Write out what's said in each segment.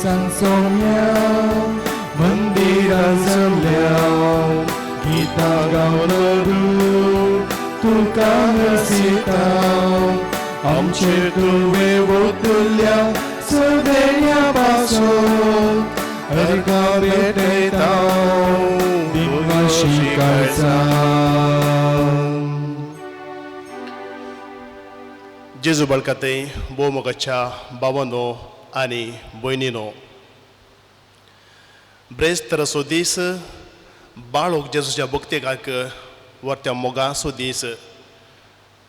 सांगसोल्या मंदिरां जमल्या गीतां गावन तुका नसिता आमचेर तुवें वतल्या सगळ्या पासून अर्गां भेटयता दिनवाशी काळजां. जेजू बळकाते भोवमुगाच्या भावांनो आनी भयणीनो, ब्रेस्तरसो दीस बाळूक जेजूच्या भक्तेकाक व्हरत्या मोगाचो दीस.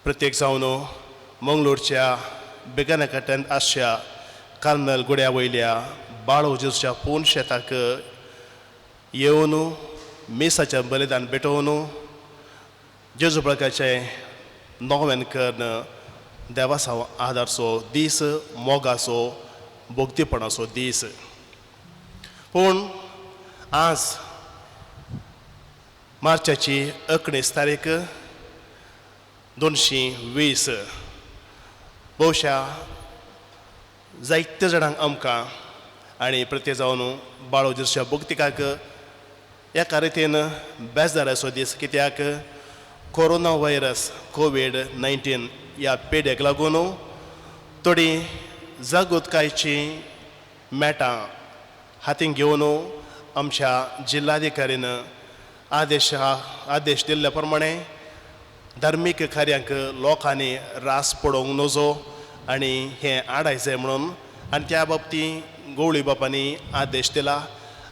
प्रत्येक जावन मंगळूरच्या बेगानकाट्यान आसच्या कार्मेल गुड्या वयल्या बाळू जेजूच्या पोन शेताक येवन मेसाचें बलिदान भेटोवन जेजू बळकाचें नोवेन करून देवाचो आदारचो दीस, मोगाचो भक्तीपणाचो दीस. पूण आज मार्चाची 19 तारीख 2020 भोवशा जायत्या जाणांक आमकां आनी प्रत्येक जावन बाळू जेजूच्या भक्तिकाक एका रितीन बेजाराचो दीस. कित्याक कोरोना व्हायरस COVID-19 ह्या पेड्याक लागून थोडी जागृतायेची मॅटां हातीन घेवन आमच्या जिल्हाधिकारीन आदेश दिल्ल्या प्रमाणे धार्मीक कार्यांक लोकांनी रास पडोवंक नजो आनी हें आडाय जाय म्हणून आनी त्या बाबतींत गवळी बापांनी आदेश दिला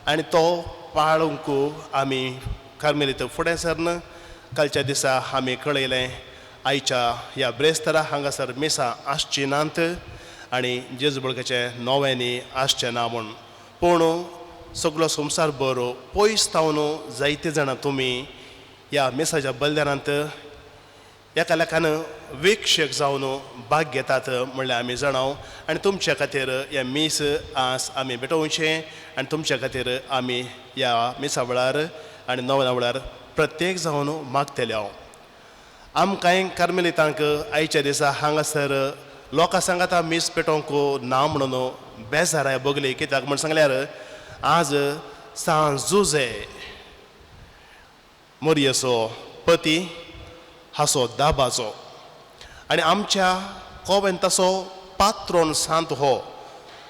आनी तो पाळूंक आमी कार्मेलीत फुडें सरन कालच्या दिसा आमी कळयलें आयच्या ह्या ब्रेस्तारा हांगासर मेसा आसची नात आनी जेजू बळकाचें नोव्यानी आसचें ना म्हूण. पूण सगळो संवसार भर पयस थावन जायते जाणां तुमी ह्या मेसाच्या बलिदानांत एका लेखान वीक्षक जावन भाग घेतात म्हणल्यार आमी जाणाव. आनी तुमच्या खातीर हे मीस आस आमी भेटोवचें आनी तुमच्या खातीर आमी ह्या मिसा वेळार आनी नोवेना वेळार प्रत्येक जावन मागतले. हांव आमकांय कार्मेलितांक आयच्या दिसा हांगासर लोकां सांगात मीस पेटोवंक ना म्हणून बेजाराय बगली. कित्याक म्हण सांगल्यार आज सान जुजे मोरयेचो पती हाचो दाबाचो आनी आमच्या कोवेंताचो पात्रोन सांत हो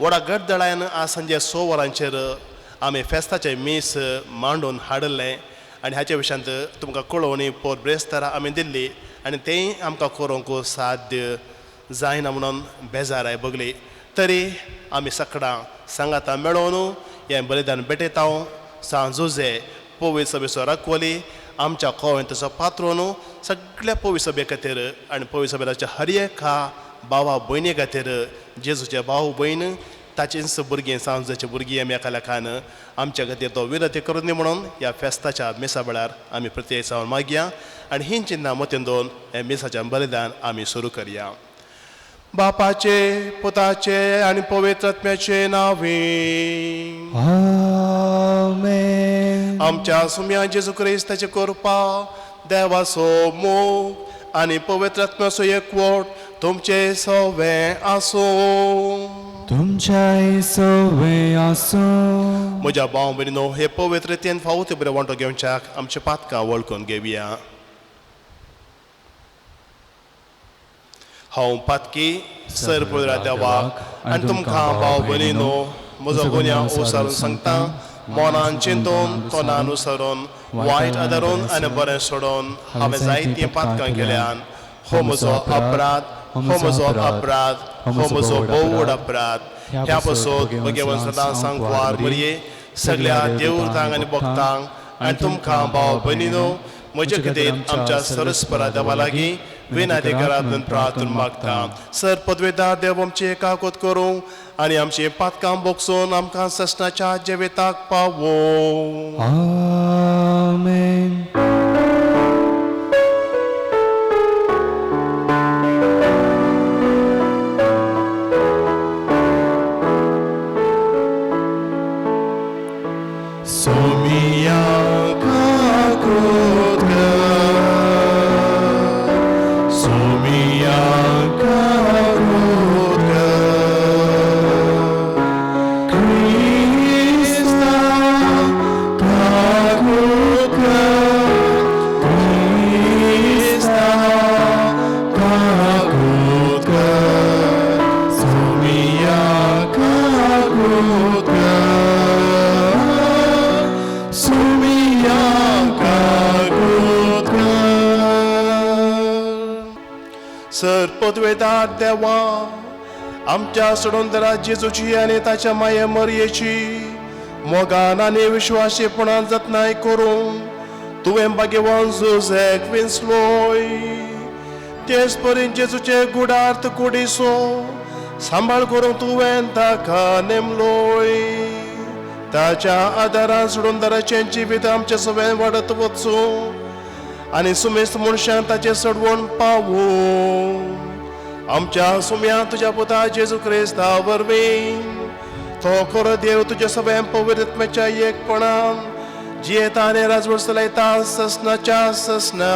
व्हडा गडदळान आज सांजे 6 वरांचेर आमी फेस्ताचें मीस मांडून हाडलें आनी हाचे विशयांत तुमकां कळोवणी पोर ब्रेस्तारा आमी दिल्ली आनी तेंय आमकां करूंक साध्य जायना म्हणून बेजाराय बगली. तरी आमी सकाळां सांगाता मेळोवन हें बलिदान भेटयता. सान जुजे पवित्र सभेचो राखवली आमच्या कोवेंताचो पात्रोन सगळ्या पवित्र सभे खातीर आनी पवित्र सभेच्या हर एका भावा भयणी खातीर जेजूचे भाव भयण ताचींच भुरगीं सांजेचे भुरगीं आमी एका लेखान आमच्या खातीर तो विनंती करून दी म्हणून ह्या फेस्ताच्या मिसा वेळार आमी प्रत्येक जावन मागया आनी हीं चिन्नां मतीन दवरून हें मिसाचें बलिदान आमी सुरू करया. बापाचे पुताचे आनी पवित्र आत्म्याचे नांवे आमेन. आमच्या सुम्या जेजू क्रिस्ताची कृपा देवाचो मोग आनी पवित्र आत्म्याचो एकवट तुमचे सगळे आसूं. तुमच्या सगळे आसूं. म्हज्या भाव भयणीनो, हे पवित्र रितीन फावो बरें वांटो घेवच्याक आमचे पातकां वळखून घेवया. हांव पातकी सर पवित्र देवाक आनी तुमकां भाव भयणीनो म्हजो गुन्या ओसारून सांगता. मोनान चिंतून तोंडान अनुसरून वायट आदारून आनी बरें सोडून हांवें जायतीं पातकां केल्यान हो म्हजो अपराध, हो म्हजो अपराध, हो म्हजो भोव व्हड अपराध. ह्या पासून भगवान सदां सांगवार मरये सगळ्या देवतांक आनी भक्तांक आनी तुमकां भाव भयणीनो म्हजे खातीर आमच्या सरस्परा देवा लागीं विनाधिकारांतून प्रार्थना मागता. सर पदवेदार देव आमची एकाकोत करूं आनी आमची पातकां बोगसून आमकां ससनाच्या जिविताक पावो. आमेन. पदवेदार देवा, आमच्या सोडून जेजूची आनी ताच्या माये मरयेची मोगान आनी विश्वासीपणान जतनाय करूंक तुवें भाग्यवान जोसेफ विंचलोय. तेच परीन जेजूचे गुडार्थ कुडीसो सांबाळ करूंक तुवें ताका नेमलोय. ताच्या आदारान सोडून जिवीत आमचे सगळें वाडत वचूं आनी सुमेस्त मनशांक ताचे सडवण पावूं. आमच्या सुम्या तुज्या पुता जेजू क्रिस्ता वरवीं तो खरो देव तुज्या सगळ्या पवित्रत्म्याच्या एकपणान जियेता आनी राजवट चलयता ससनाच्या ससना.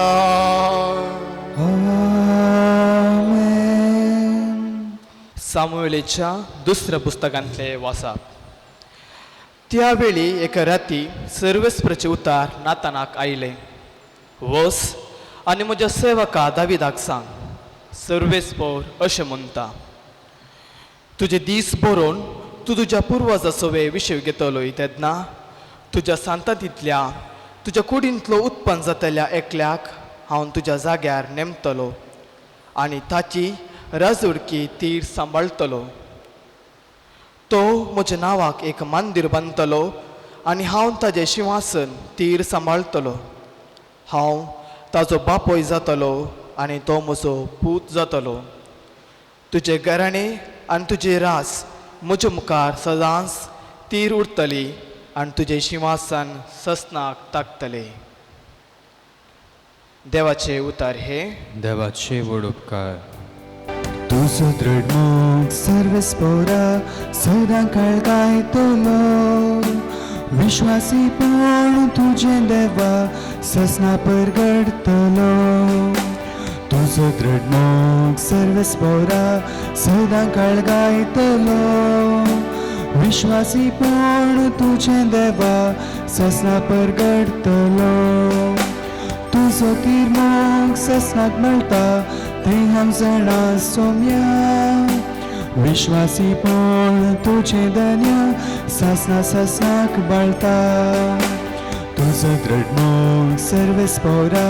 सामुएलीच्या दुसऱ्या पुस्तकांतले वाचप. त्यावेळी एका राती सर्वेस्प्रचे उतार नातानाक आयले. वस आनी म्हज्या सेवका दाविदाक सांग, सर्वेस्पर अशें म्हणटा, तुजे दीस बरोवन तूं तुज्या पुर्वजा सवे विशय घेतलोय तेन्ना तुज्या सांततींतल्या तुज्या कुडींतलो उत्पन्न जातल्या एकल्याक हांव तुज्या जाग्यार नेमतलो आनी ताची राजवडकी तीर सांबाळटलो. तो म्हज्या नांवाक एक मंदीर बांदतलो आनी हांव ताजें सिंहासन तीर सांबाळटलो. हांव ताजो बापोय जातलो आनी तो म्हजो पूत जातलो. तुजे घराणे आनी तुजे रास म्हज्या मुखार सदांच तीर उरतली आनी तुजें सिंहासन ससनाक ताकतले. देवाचे उतार हे. देवाचे व्हड उपकार. तुजो दृढ मोग सर्वेस्पोरा सदां काळ गायतलो. विश्वासीपण तुझे देवा ससना परगडतलो. तुजो दृढ मोग सर्वेस्पोरा सदां काळ गायतलो. विश्वासीपण तुझे देवा ससना परगडतलो. तुजो तीर मोग ससनाक मेळटा ते हांव जाणा सोम्या. विश्वासीपण तुझे धन्य ससना ससनाक बाळटा. तुजो दृढ मोग सर्वेस्पोरा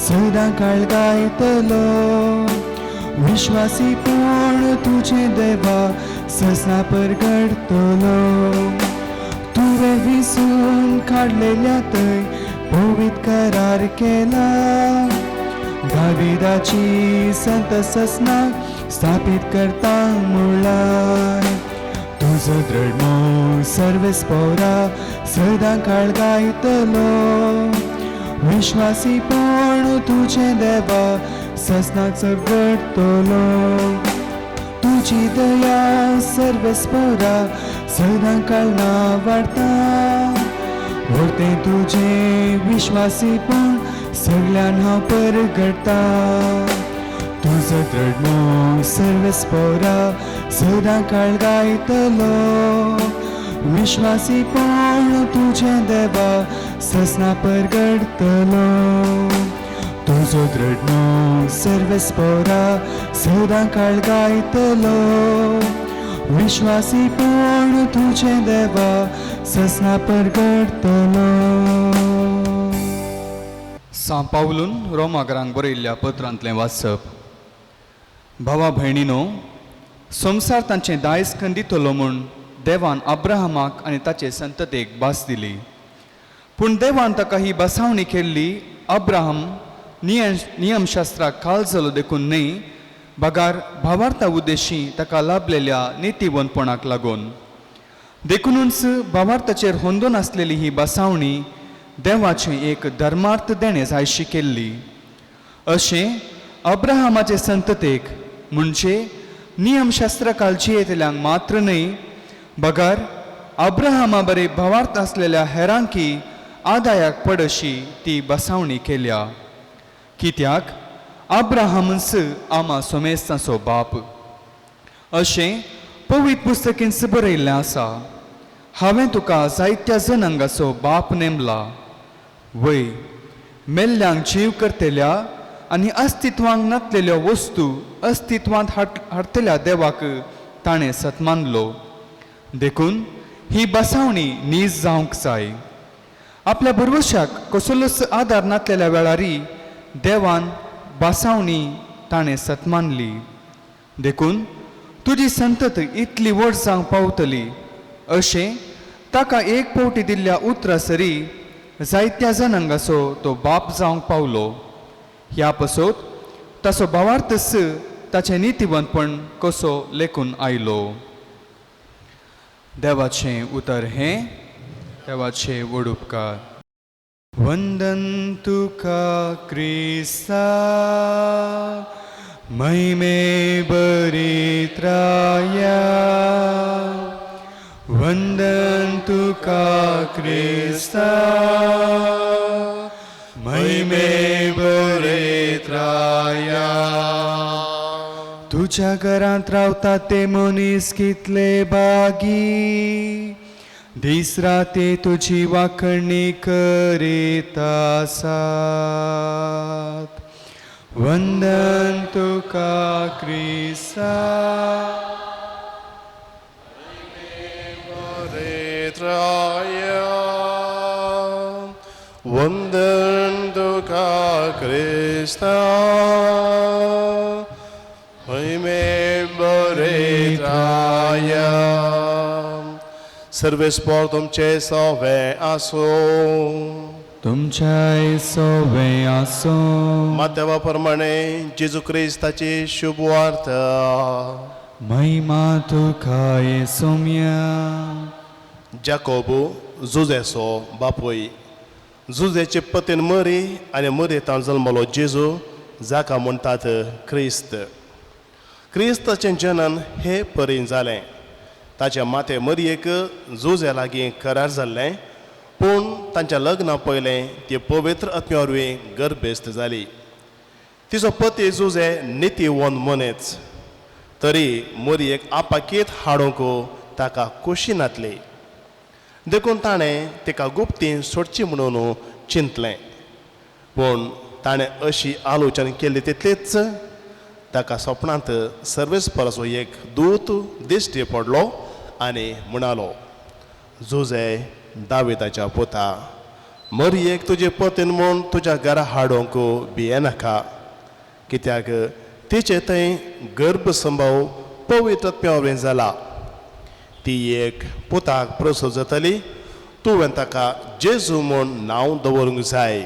सदां काळ गायतलो. विश्वासीपण तुझे देवा ससना परगडतलो. तुवें विसून काडलेल्या थंय पवित्र करार केला. दाविदाची संत ससना स्थापीत करता मुळार. तुजो दृढ मोग सर्वेस्पोरा सदां काळ गायतलो. विश्वासीपण तुझे देवा ससनाक परगडतलो. तुजी दया सर्वेस्पोरा सदां काळ वाडटा. व्हरतें तुजें विश्वासीपण सगळ्यान हांव परगडटा. तुजो दृढ मोग सर्वेस्पोरा सदां काळ गायतलो. विश्वासीपण तुझे देवा ससना परगडतलो. तुजो दृढ मोग सर्वेस्पोरा सदां काळ गायतलो. विश्वासीपण तुझे देवा ससना परगडतलो. सा पावलून रोमागरांक बरयल्ल्या पत्रांतलें वाचप. भावा भयणीनो, संवसार तांचें दायज खंय दितलो म्हूण देवान अब्राहमाक आनी ताचे संततेक भास दिली. पूण देवान ताका ही बसावणी केल्ली अब्राहम नियमशास्त्राक खाल जालो देखून न्हय, बगार भावार्था उद्देशी ताका लाभलेल्या नितीवंतपणाक लागून. देखूनच भावार्थाचेर होंदून आसलेली ही बसावणी देवाचें एक धर्मार्थ देणे जायशी केल्ली. अशें अब्राहमाचे संततेक म्हणजे नियमशास्त्र कालची येतल्यांक मात्र न्हय, बगार अब्राहमा बरे भावार्थ आसलेल्या हेरांकी आदायाक पड अशी ती बसावणी केल्या. कित्याक अब्राहमच आमा सोमेस्ताचो बाप. अशें पवित्र पुस्तकेंत बरयल्लें आसा, हांवें तुका जायत्या जनांगाचो बाप नेमला. वय मेल्ल्यांक जीव करतेल्या आनी अस्तित्वांक नातलेल्यो वस्तू अस्तित्वांत हाडटल्या देवाक ताणें सतमानलो. देखून ही बसावणी नीज जावंक जाय. आपल्या भरवशाक कसलोच आदार नातलेल्या वेळारी देवान बसावणी ताणें सतमानली. देखून तुजी संतत इतली व्हड जावंक पावतली अशें ताका एक फावटी दिल्ल्या उतरां सरी जायत्या जाणांक तो बाप जावंक पावलो. ह्या पासत ताचो भावार्थस ताचें नितीवंतपण कसो लेखून आयलो. देवाचें उतर हें देवाचे व्हड उपकार. वंदन तुका क्रिस्ता महिमे बरीत राया. वंदन तुका क्रिस्ता महिमे बरीत राया. तुझ्या घरांत रावता ते मनीस कितले बागी. दीस राती तुझी वाखणी करीत आसात. वंदन तुका क्रिस्ता वंदन तुका क्रिस्ता महिमे बरीत राया. सर्वेस्पर तुमचे सवे आसो. तुमच्या सोवे आसो. मातेवा प्रमाणे जेजू क्रिस्ताची शुभ वार्ता. महिमा तुका येसुम्या. जाकोबू जुजेचो बापूय. जुजेचे पतीन मरी आनी मरयेंत जल्मलो जेजू जाका म्हणटात क्रिस्त. क्रिस्ताचें जनन हे परीन जालें. ताच्या माते मरयेक जुजे लागीं करार जाल्लें पूण तांच्या लग्ना पयलें ती पवित्र आत्म्या वरवीं गर्भेस्त जाली. तिचो पती जुजे नितीवंत मनीस तरी मरयेक आपाकीत हाडूंक ताका खोशी नातली. देखून ताणें तिका गुप्तीन सोडची म्हणून चिंतलें. पूण ताणें अशी आलोचना केली तितलीच ताका सपनांत सर्वेस्पराचो एक दूत दिश्टी पडलो आनी म्हणालो, जुजे दाविदाच्या पुता, मरयेक तुजे पतीन म्हूण तुज्या घरा हाडूंक भियेनाका. कित्याक तिचे थंय गर्भ संभव पवित्र आत्म्या वरवीं जाला. ती एक पुताक प्रसूत जातली. तुवें ताका जेजू म्हूण नांव दवरूंक जाय.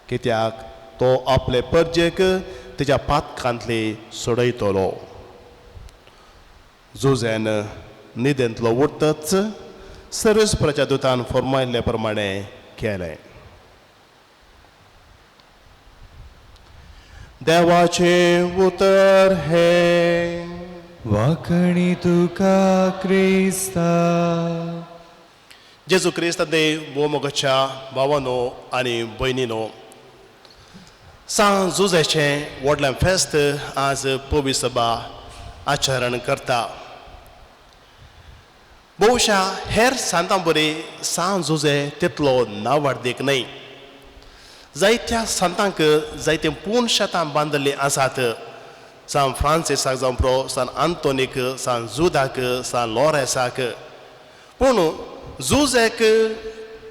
कित्याक तो आपले परजेक तिच्या पातकांतली सोडयतलो. जुजेन न्हिदेंतलो उठतच सर्वेस्पराच्या दुतान फर्मायल्ले प्रमाणे केलें. देवाचें उतर हें. वाखणी तुका क्रिस्ता. जेजू क्रिस्तांनी मोगाच्या भावांनो आनी भयणींनो, सांत जुजेचें व्हडलें फेस्त आज पवित्र सभा आचरण करता. भोवशा हेर सांतां बरी सांत जुजे तितलो नांवार्दीक न्हय. जायत्या संतांक जायते पूर्ण शेतां बांदल्लीं आसात. सांत फ्रांसिसाक जावं प्रो सांत आंतोनीक, सांत जुदाक, सांत लॉरेसाक. पूण जुजेक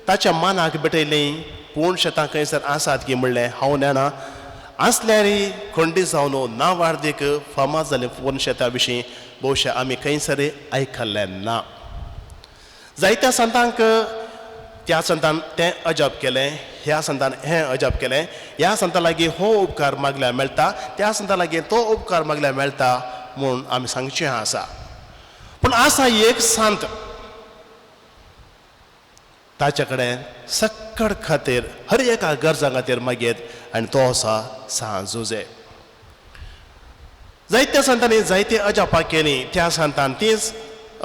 ताच्या मानाक भेटयलीं पूर्ण शेतां खंयसर आसात की म्हणलें हांव नेना. आसल्यार खंडी जावन नांवार्दीक फामाद जाल्ले पूर्ण शेतां विशीं भोवशा आमी खंयसर आयकल्लें ना. जायत्या संतांक त्या संतान तें अजाप केलें, ह्या संतान हें अजाप केलें. ह्या संता लागीं हो उपकार मागल्यार मेळटा, त्या संता लागीं तो उपकार मागल्यार मेळटा म्हूण आमी सांगचें आसा. पूण आसा एक संत, ताचे कडेन सक्कड खातीर हर एका गरजा खातीर मागीत आनी तो आसा सांत जुजे. जायत्या संतांनी जायती अजापां केलीं. त्या संतान तींच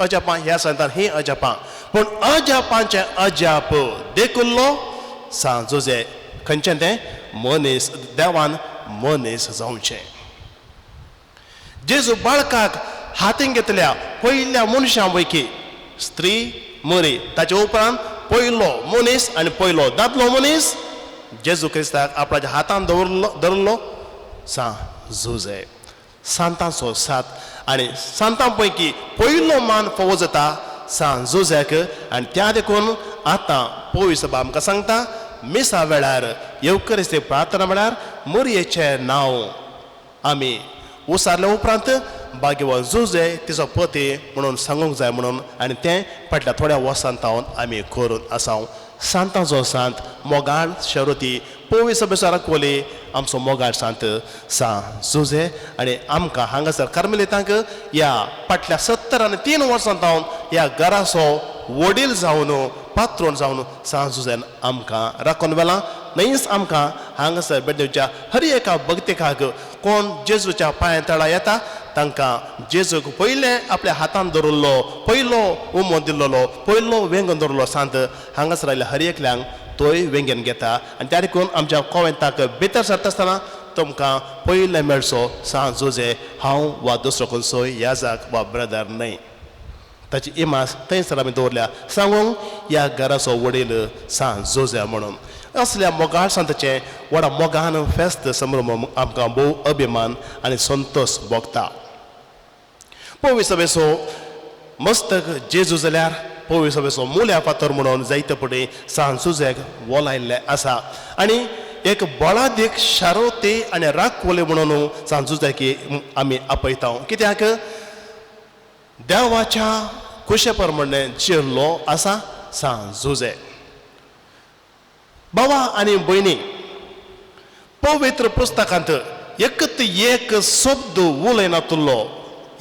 अजापां, ह्या संतान ही अजापां. पूण अजापांचें अजाप देखुल्लो सांत जुजे. खंयचें तें? मनीस, देवान मनीस जावचें. जेजू बाळकाक हातीन घेतल्या पयल्या मनशां पैकी स्त्री मरी, ताचे उपरांत पयलो मनीस आनी पयलो दादलो मनीस जेजू क्रिस्ताक आपणाच्या हातान दवरलो सांत जुजे. सांतांचो सात आनी सांतां पैकी पयलो मान फावो जाता सांत जुजेक. आनी त्या देखून आतां पवित्र सभा आमकां सांगता, मिसा वेळार येवकरिस्ती प्रार्थना वेळार मरयेचें नांव आमी उसारल्या उपरांत बागेवन जुजे तिचो पती म्हणून सांगूंक जाय म्हणून आनी तें फाटल्या थोड्या वर्सांतावन आमी करून आसा सांतांचो सांत मोगाळ शारोती पोवी सभेसार कोली आमचो मोगाळ सांत सांत जुजे आनी आमकां हांगासर कार्मेलीतांक ह्या फाटल्या 73 वर्सांतावन ह्या घराचो वडील जावन पात्रोन जावन सांत जुजेन आमकां राखून व्हेलां नईच आमकां हांगासर भेट दिवच्या हर एका भक्तिकाक कोण जेजूच्या पांया तळा येता तांकां जेजूक पयलें आपल्या हातान दवरलो पयलो उमो दिल्लो पयलो वेंगन दवरलो सांत हांगासर आयल्या हर एकल्यांक तोय वेंगेन घेता आनी त्या देखून आमच्या कोवेंताक भितर सरता आसतना तुमकां पयलें मेळचो सांत जुजे हांव वा दुसरो खंयचोय याजाक वा ब्रदर न्हय ताची इमास थंयसर आमी दवरल्या सांगूंक ह्या घराचो वडील सांत जुजे म्हणून असल्या मोगाळ सांताचें व्हडा मोगान फेस्त समारंभ आमकां भोव अभिमान आनी संतोश भोगता पोवी सभेचो मस्तक जेजू जाल्यार पोवी सभेचो मुल्या फातर म्हणून जायते पटी सांत जुजेक वोलायल्लें आसा आनी एक बळादीक शारोती आनी राखवले म्हणून सांत जुजेक आमी आपयता कित्याक देवाच्या कुशे प्रमाणे जिरलो आसा सांत जुजे भावा आनी भयणी पवित्र पुस्तकांत एकत एक शब्द उलयना तुल्लो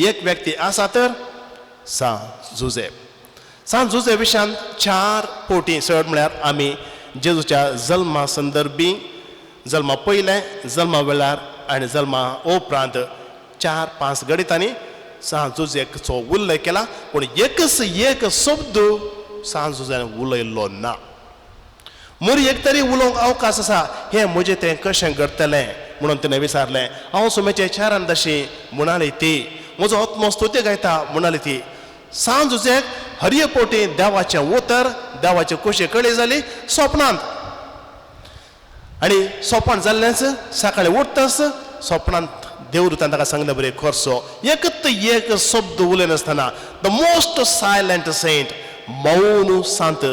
एक व्यक्ती आसा तर सांत जुजे विशयान 4 पोटी चड म्हळ्यार आमी जेजूच्या जल्मा संदर्भी जल्मा पयलें जल्मा वेळार आनी जल्मा उपरांत 4-5 गणितांनी सांत जुजेचो उल्लेख केला पूण एकच एक शब्द सांत जुजेन उलयल्लो ना मुरी एक तरी उलोवंक अवकाश आसा हें म्हजें तें कशें घडटलें म्हणून तिणें विचारलें हांव सुमेचे चारांदाशी म्हणाली ती म्हजो आत्मो स्तुती गायता म्हणाली ती सांत जुजेक हरये पोटी देवाचें उतर देवाचे कुशी कळी जाली स्वप्नांत आनी स्वप्न जाल्लेंच सकाळीं उठताच स्वप्नांत देव ताका सांगलें बरें खरसो एकत एक शब्द उलयनासतना द मोस्ट सायलंट सेंट मौन सांत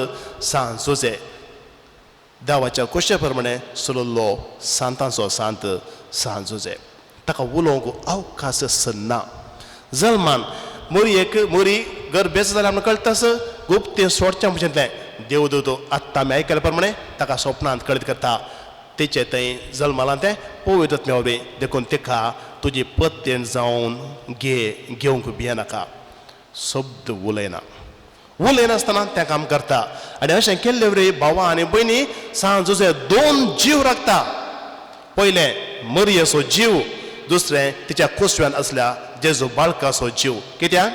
जुजे देवाच्या कुशे प्रमाणे सुलल्लो सांतांचो सांत जुजे ताका उलोवंक अवकाश ना जल्मान मोरी घर बेस जाल्यार आमकां कळटास गुप्ते सोडचें म्हणचें देव देव आत्तां आमी आयकल्या प्रमाणे ताका स्वप्नांत कळीत करता तेचे थंय जल्मालां तें पवित्र मेळ्ळें देखून तिका तुजी पत्तेन जावन घेवंक भियेनाका शब्द उलयनासतना तें काम करता आनी अशें केल्ले वरी भावा आनी भयणी सांत जुजे 2 जीव राखता पयलें मरियेचो जीव दुसरें तिच्या कुशव्यान असल्या जेजू बाळकाचो जीव कित्याक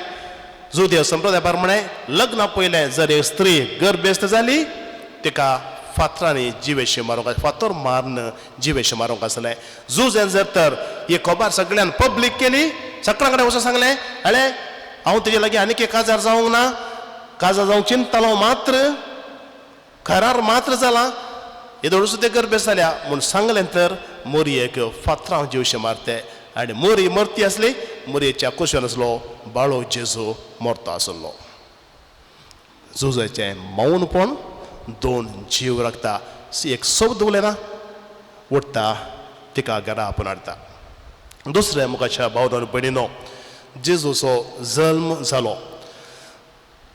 जुदेव संप्रदाया प्रमाणे लग्ना पयलें जर एक स्त्री गर्भेस्त जाली तिका फातरांनी जिवेशी मारूंक फातर मारून जिवेशी मारूंक आसलें जुजेन जर तर ही खबर सगळ्यान पब्लीक केली सगळ्यां कडेन वचून सांगलें अळे हांव तुजे लागीं आनीक एक काजार जावंक ना काजार जावंक चिंततालो मात्र खरार मात्र जाला येदोळ सुद्दां गर्भेस्त जाल्या म्हूण सांगलें तर मोरयेक फातरां जिवशे मारते आनी मोरी मरती आसली मोरयेच्या कुशेन आसलो बाळो जेजू मरतो आसलो जुजेचें मौनपण 2 जीव राखता एक शब्द उलयना उठता तिका घरा आपूण हाडटा दुसरें मुखाच्या भावनान भयणीनो जेजूचो जल्म जालो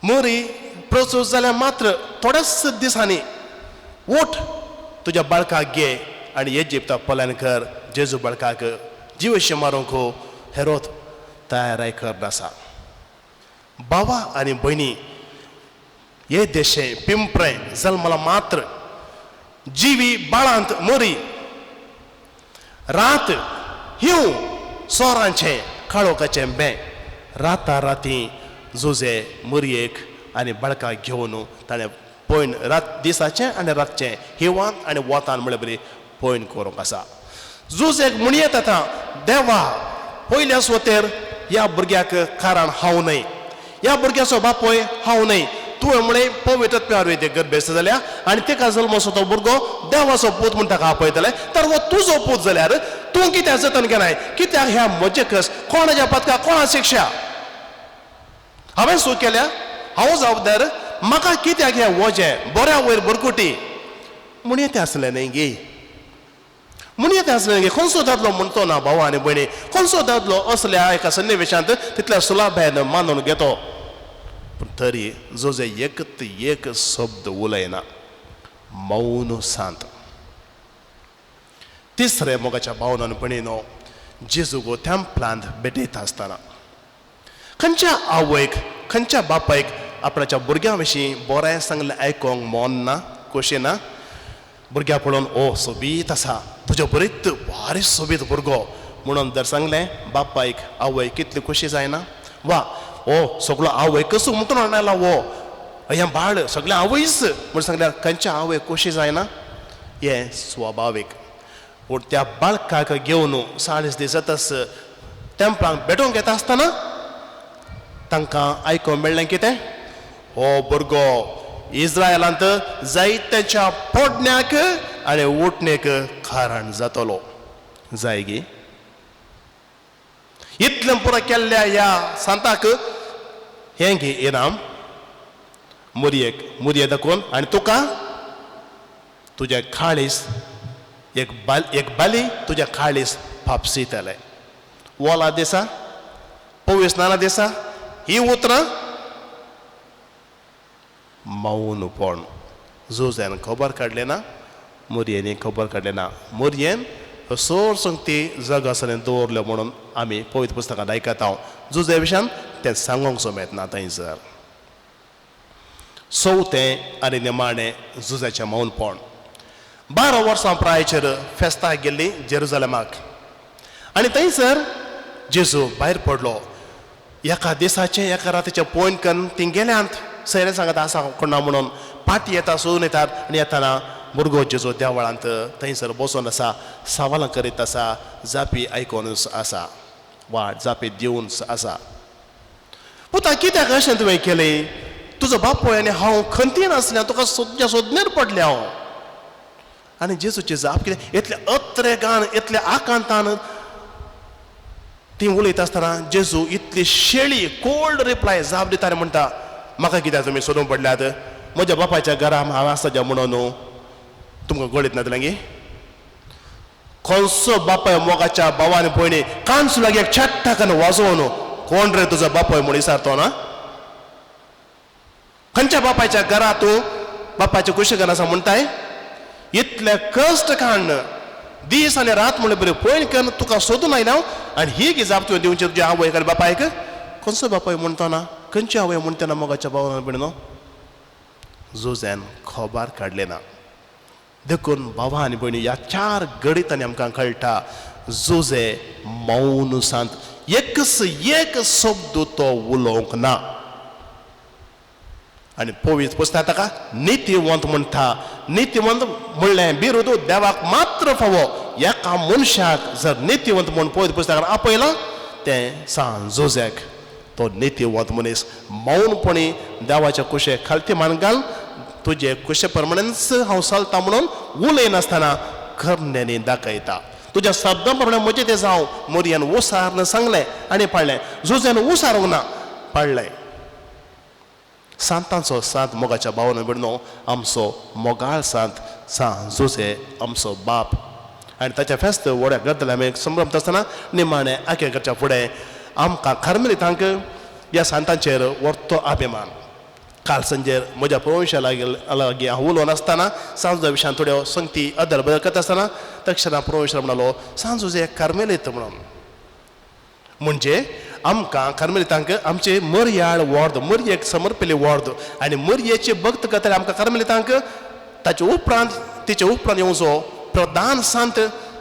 मोरी प्रसूत जाल्यार मात्र थोड्याच दिसांनी उठ तुज्या बाळकाक घे आनी इजिप्ता पलायन कर जेजू बाळकाक जिवेशी मारूंक हेरोद तयाराय करना आसा भावा आनी भयणी हे देशे पिंपळे जल्माला मात्र जिवी बाळांत मोरी रात हिव सोरांचे काळोखाचें बें राता राती जुजे मोरयेक आनी बाळकाक घेवन ताणें पयण रात दिसाचें आनी रातचें हिवान आनी वतान म्हळ्यार बरी पयण करूंक आसा जुजेक म्हणयेत आतां देवा पयल्या सुवातेर ह्या भुरग्याक कारण हांव न्हय ह्या भुरग्याचो बापोय हांव न्हय तुवें म्हळें पवित्र प्यार गर्भेस्त जाल्या आनी तेका जल्मसो तो भुरगो देवाचो पूत म्हूण ताका आपयतले तर हो तुजो पूत जाल्यार तूं कित्याक जतन केलाय कित्याक ह्या म्हजे कस कोणाच्या पदकाक कोणा शिक्षा हांवें सू केल्या हांव जबाबदार म्हाका कित्याक हें वजें बऱ्या वयर बरकुटी म्हण तें आसलें न्हय गे म्हूण येता आसलें खंयचो दादलो म्हणतो ना भावा आनी भयणी खंयचो दादलो असल्या एका सन्निवेशांत तितल्या सुलाभेन मानून घेतो पूण तरी जोजे एकत एक शब्द उलयना मौन शांत तिसरे मोगाच्या भावनान भयणीनो जेजू गो तेंपलांत भेटयता आसतना खंयच्या आवयक खंयच्या बापायक आपणाच्या भुरग्यां विशीं बरें सांगलें आयकोंक मोन ना खोशी ना भुरग्या पळोवन ओ सोबीत आसा तुज्या बरीत भारी सोबीत भुरगो म्हणून जर सांगलें बापायक आवय कितली खोशी जायना वा ओ सगळो आवय कसो म्हणून हाडला वो हें बाळ सगळें आवयच म्हूण सांगल्यार खंयच्या आवय खोशी जायना हें स्वाभावीक पूण त्या बाळकाक घेवन 40 दीस जातास तेंपलांक भेटोवंक येता आसतना तांकां आयकोंक मेळ्ळें कितें हो भुरगो इस्रायलांत जायत्याच्या पोडण्याक आनी उठणेक कारण जातलो जाय गे इतलें पुरो केल्ल्या ह्या सांताक हें गे इनाम मुरये दाखोवन आनी तुका तुजें खाळीस एक बाली तुज्या खाळीस फापसितले वोला दिसा पवित्र स्नाना दिसा ही उतरां मौनपण जोज्यान खबर काडलें ना मुरयेनी खबर काडलें ना मुरयेन सोर संगती जग आसलें दवरल्यो म्हणून आमी पवित्र पुस्तकांत आयकता जुजे विशयान तें सांगोंक सोमेत ना थंयसर चवथें आनी निमाणें जुजाचें मौनपण 12 वर्सां प्रायचेर फेस्ताक गेल्ली जेरुजलेमाक आनी थंयसर जेजू भायर पडलो एका दिसाचें एका रातीचें पॉयंट करून तीं गेल्यांत सैरे सांगता आसा कोणा म्हणून पाटी येता सोदून येतात आनी येताना भुरगो जेजू देवळांत थंयसर बसून आसा सवालां करीत आसा जापी आयकोन आसा वा जापी दिवन आसा पुता कित्याक अशें तुवें केलें तुजो बापूय आनी हांव खंतीन आसलें तुका सोदण्यार पडलें हांव आनी जेजूची जाप कितें इतले अत्रेगान इतले आकांतान ती उलयता आसतना जेजू इतली शेळी कोल्ड रिप्लाय जाप दिता आनी म्हणटा म्हाका कित्याक तुमी सोदून पडल्यात म्हज्या बापायच्या घरान हांव आसा जे म्हणून तुमकां कळीत ना गे खंयचो बापाय मोगाच्या भावान भयणी कान सुलागी एक छट्टाकन वाजोवन कोण रे तुजो बापाय म्हूण विचारतो ना खंयच्या बापायच्या घरा तूं बापायच्या कुशीक आसा म्हणटाय इतले कश्ट काडन दीस आनी रात म्हणून बरें पयण करून तुका सोदून आयला आनी ही गी जाप तुवें दिवचें तुज्या आवयक आनी बापायक खंयचो बापाय म्हणटा ना खंयची आवय म्हणटा ना मोगाच्या भावान भयणीनो जोज्यान खबर काडलें ना देखून भावा आनी भयणी ह्या 4 गडितांनी आमकां कळटा जोजे मौन शांत एकच एक शब्द तो उलोवंक ना आनी पवित्र पुस्तकांत ताका नितीवंत म्हणटा नितीवंत म्हणलें बिरुद देवाक मात्र फावो एका मनशाक जर नितीवंत म्हूण पवित्र पुस्तकांत आपयलां तें सांग जोज्याक तो नितीवंत मनीस मौनपणी देवाच्या कुशेक खालती मान घाल तुजे कुशे प्रमाणेच हांव चलता म्हणून उलयनासतना करण्यानी दाखयता तुज्या शब्दा प्रमाणे म्हजें तें जावं मोरयेन उसारन सांगलें आनी पाळलें जोज्यान उसारूंक ना पाळलें सांतांचो सांत मोगाच्या भावान भयणीनो आमचो मोगाळ सांत सांत जोजे आमचो बाप आनी ताच्या फेस्त व्हड्या करतले आमी संभ्रमता आसतना निमाणें आखे करच्या फुडें आमकां कार्मेलीतांक ह्या सांतांचेर व्हरतो अभिमान काल संजेर म्हज्या प्रवंशा लागीं हांव उलोवन आसतना सांजो विशयान थोड्यो संगती अदल बदल करता आसतना तक्षणा प्रवंशा म्हणलो सांज जोजे कार्मेलीत म्हणून म्हणजे आमकां कार्मेलीतांक आमचे मर्याळ वर्द मर्येक समर्पिल्ली वर्द आनी मर्येचे भक्त करतले आमकां कार्मेलीतांक ताचे उपरांत तिचे उपरांत येवचो प्रधान सांत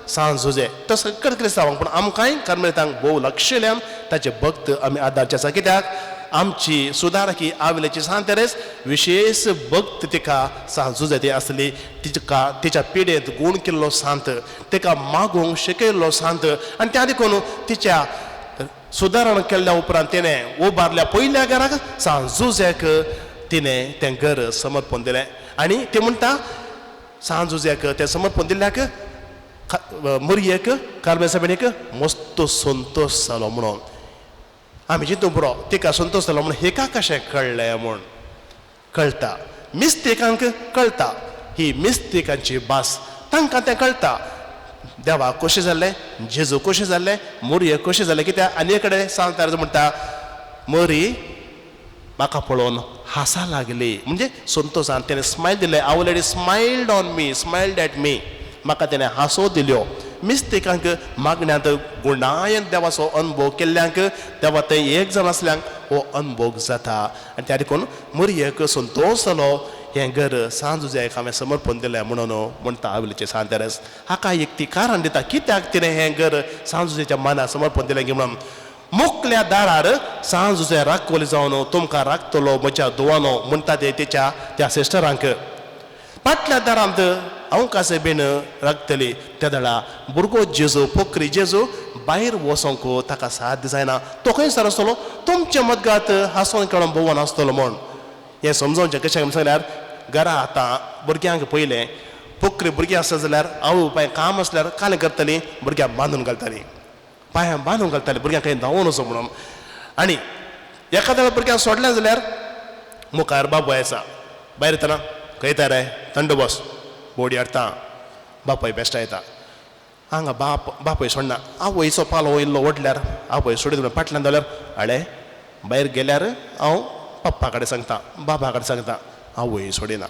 सांज जोजे तसो क्रिस्तांवांक पूण आमकांय कार्मेलीतांक भोव लक्षल्यान ताचे भक्त आमी आदारचे आसा कित्याक आमची सुदारकी आविलेची सांतेरेस विशेष भक्त तिका सांत जोजे ती आसली तिच्या पिडेंत गूण केल्लो सांत तिका मागूंक शिकयल्लो सांत आनी त्या देखून तिच्या सुदारण केल्ल्या उपरांत तिणें उबारल्या पयल्या घराक सांत जोज्याक तिणें तें घर समर्पण दिलें आनी ती म्हणटा सांत जोज्याक तें समर्पण दिल्ल्याक मुरयेक कार्मेल सभेक मस्त संतोश जालो म्हणून आमी चिंतूंक पुरो तिका संतोश जालो म्हणून हेका कशें कळ्ळें म्हूण कळटा मिस्टेकांक कळटा ही मिस्टेकांची भास तांकां तें कळटा देवा कशें जाल्लें जेजू कशें जाल्लें मोरये कशें जालें कित्याक आनी कडेन सांगता म्हणटा मोरी म्हाका पळोवन हांसा लागली म्हणजे संतोशान तेणें स्मायल दिलें already smiled on me smiled at me म्हाका तेणें हांसो दिल्यो मिस्टेकांक मागण्यांत गुणायन देवाचो अनुभव केल्ल्यांक देवा ते एक जाण असल्यांक हो अनुभव जाता आनी त्या देखून मोरयेक संतोश जालो हें घर सांजुजेक हांवें समर्पण दिलें म्हणून म्हणटा आवलीचे सांतेरस हाका एक ती कारण दिता कित्याक तिणें हें घर सांजुजेच्या मनाक समर्पण दिलें म्हणून मुखल्या दारार सांजुजे राखोली जावन तुमकां राखतलो म्हज्या दुवानो म्हणटा ते तेच्या त्या सिस्टरांक फाटल्या दारांत हांव कासे बीन राखतली त्या दळा भुरगो जेजू पोखरी जेजू भायर वचोंक ताका साथ जायना तो खंयसर आसतलो तुमच्या मदगांत हांसोन खेळोन भोंवून आसतलो म्हूण हें समजावचें कशें सांगल्यार घरा आतां भुरग्यांक पयलें पोखरी भुरगीं आसत जाल्यार आवय बापाय काम आसल्यार कालें करतलीं भुरग्यांक बांदून घालतालीं पांयां बांदून घालतालीं भुरग्यांक खंय धांवून वचो म्हणून आनी एखाद्या भुरग्यांक सोडलें जाल्यार मुखार बापूय आसा भायर येतना खंयता रे थंड बस बोडी हाडटा बापाय बेश्टा येता हांगा बापूय सोडना आवयचो पालो वयल्लो ओडल्यार आवय सोडीत फाटल्यान जाल्यार हाडे भायर गेल्यार हांव पप्पा कडेन सांगता बाबा कडेन सांगता आवय सोडिना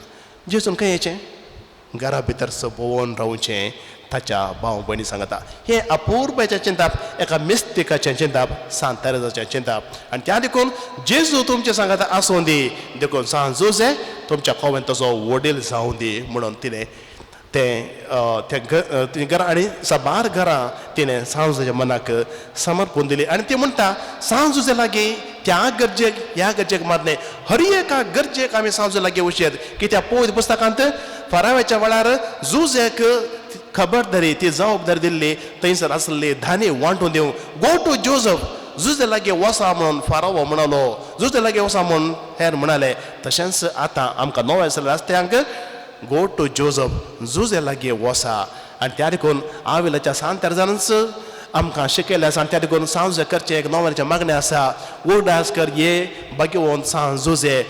जेजून खंय येचें घरा भितर भोंवून रावचें ताच्या भाव भयणी सांगता हे अपूर्वच्या चिंताप एका मिस्टेकाचें चिंताप सांतारेजाचें चिंताप आनी त्या देखून जेजू तुमचें सांगता आसूं दी देखून सांजुजे तुमच्या खोवेन तसो वडील जावं दी म्हणून तिणें ते घरा आनी साबार घरां तिणें सांजुच्या मनाक समर्पण दिली आनी ती म्हणटा सांजुजे लागीं त्या गरजेक ह्या गरजेक मारने हर एका गरजेक आमी सांजो लागीं वचयत कित्याक पळयत पुस्तकांत फराव्याच्या वेळार जुजेक खबरदारी ती जबाबदारी दिल्ली थंयसर आसली धान्य वांटून दिवं गो टू जोझफ जुजे लागीं वसा म्हणून फारावो म्हणलो जुजे लागीं वसा म्हणून हेर म्हणाले तशेंच आतां आमकां नव्या रस्त्यांक गो टू जोझफ जुजे लागीं वसा आनी त्या देखून आविलाच्या सांतेरजानच आमकां शिकयलें आसा आनी त्या देखून सांजे करचें एक नोवेलचें मागणें आसा उडास कर ये बागेवोन सांजुजे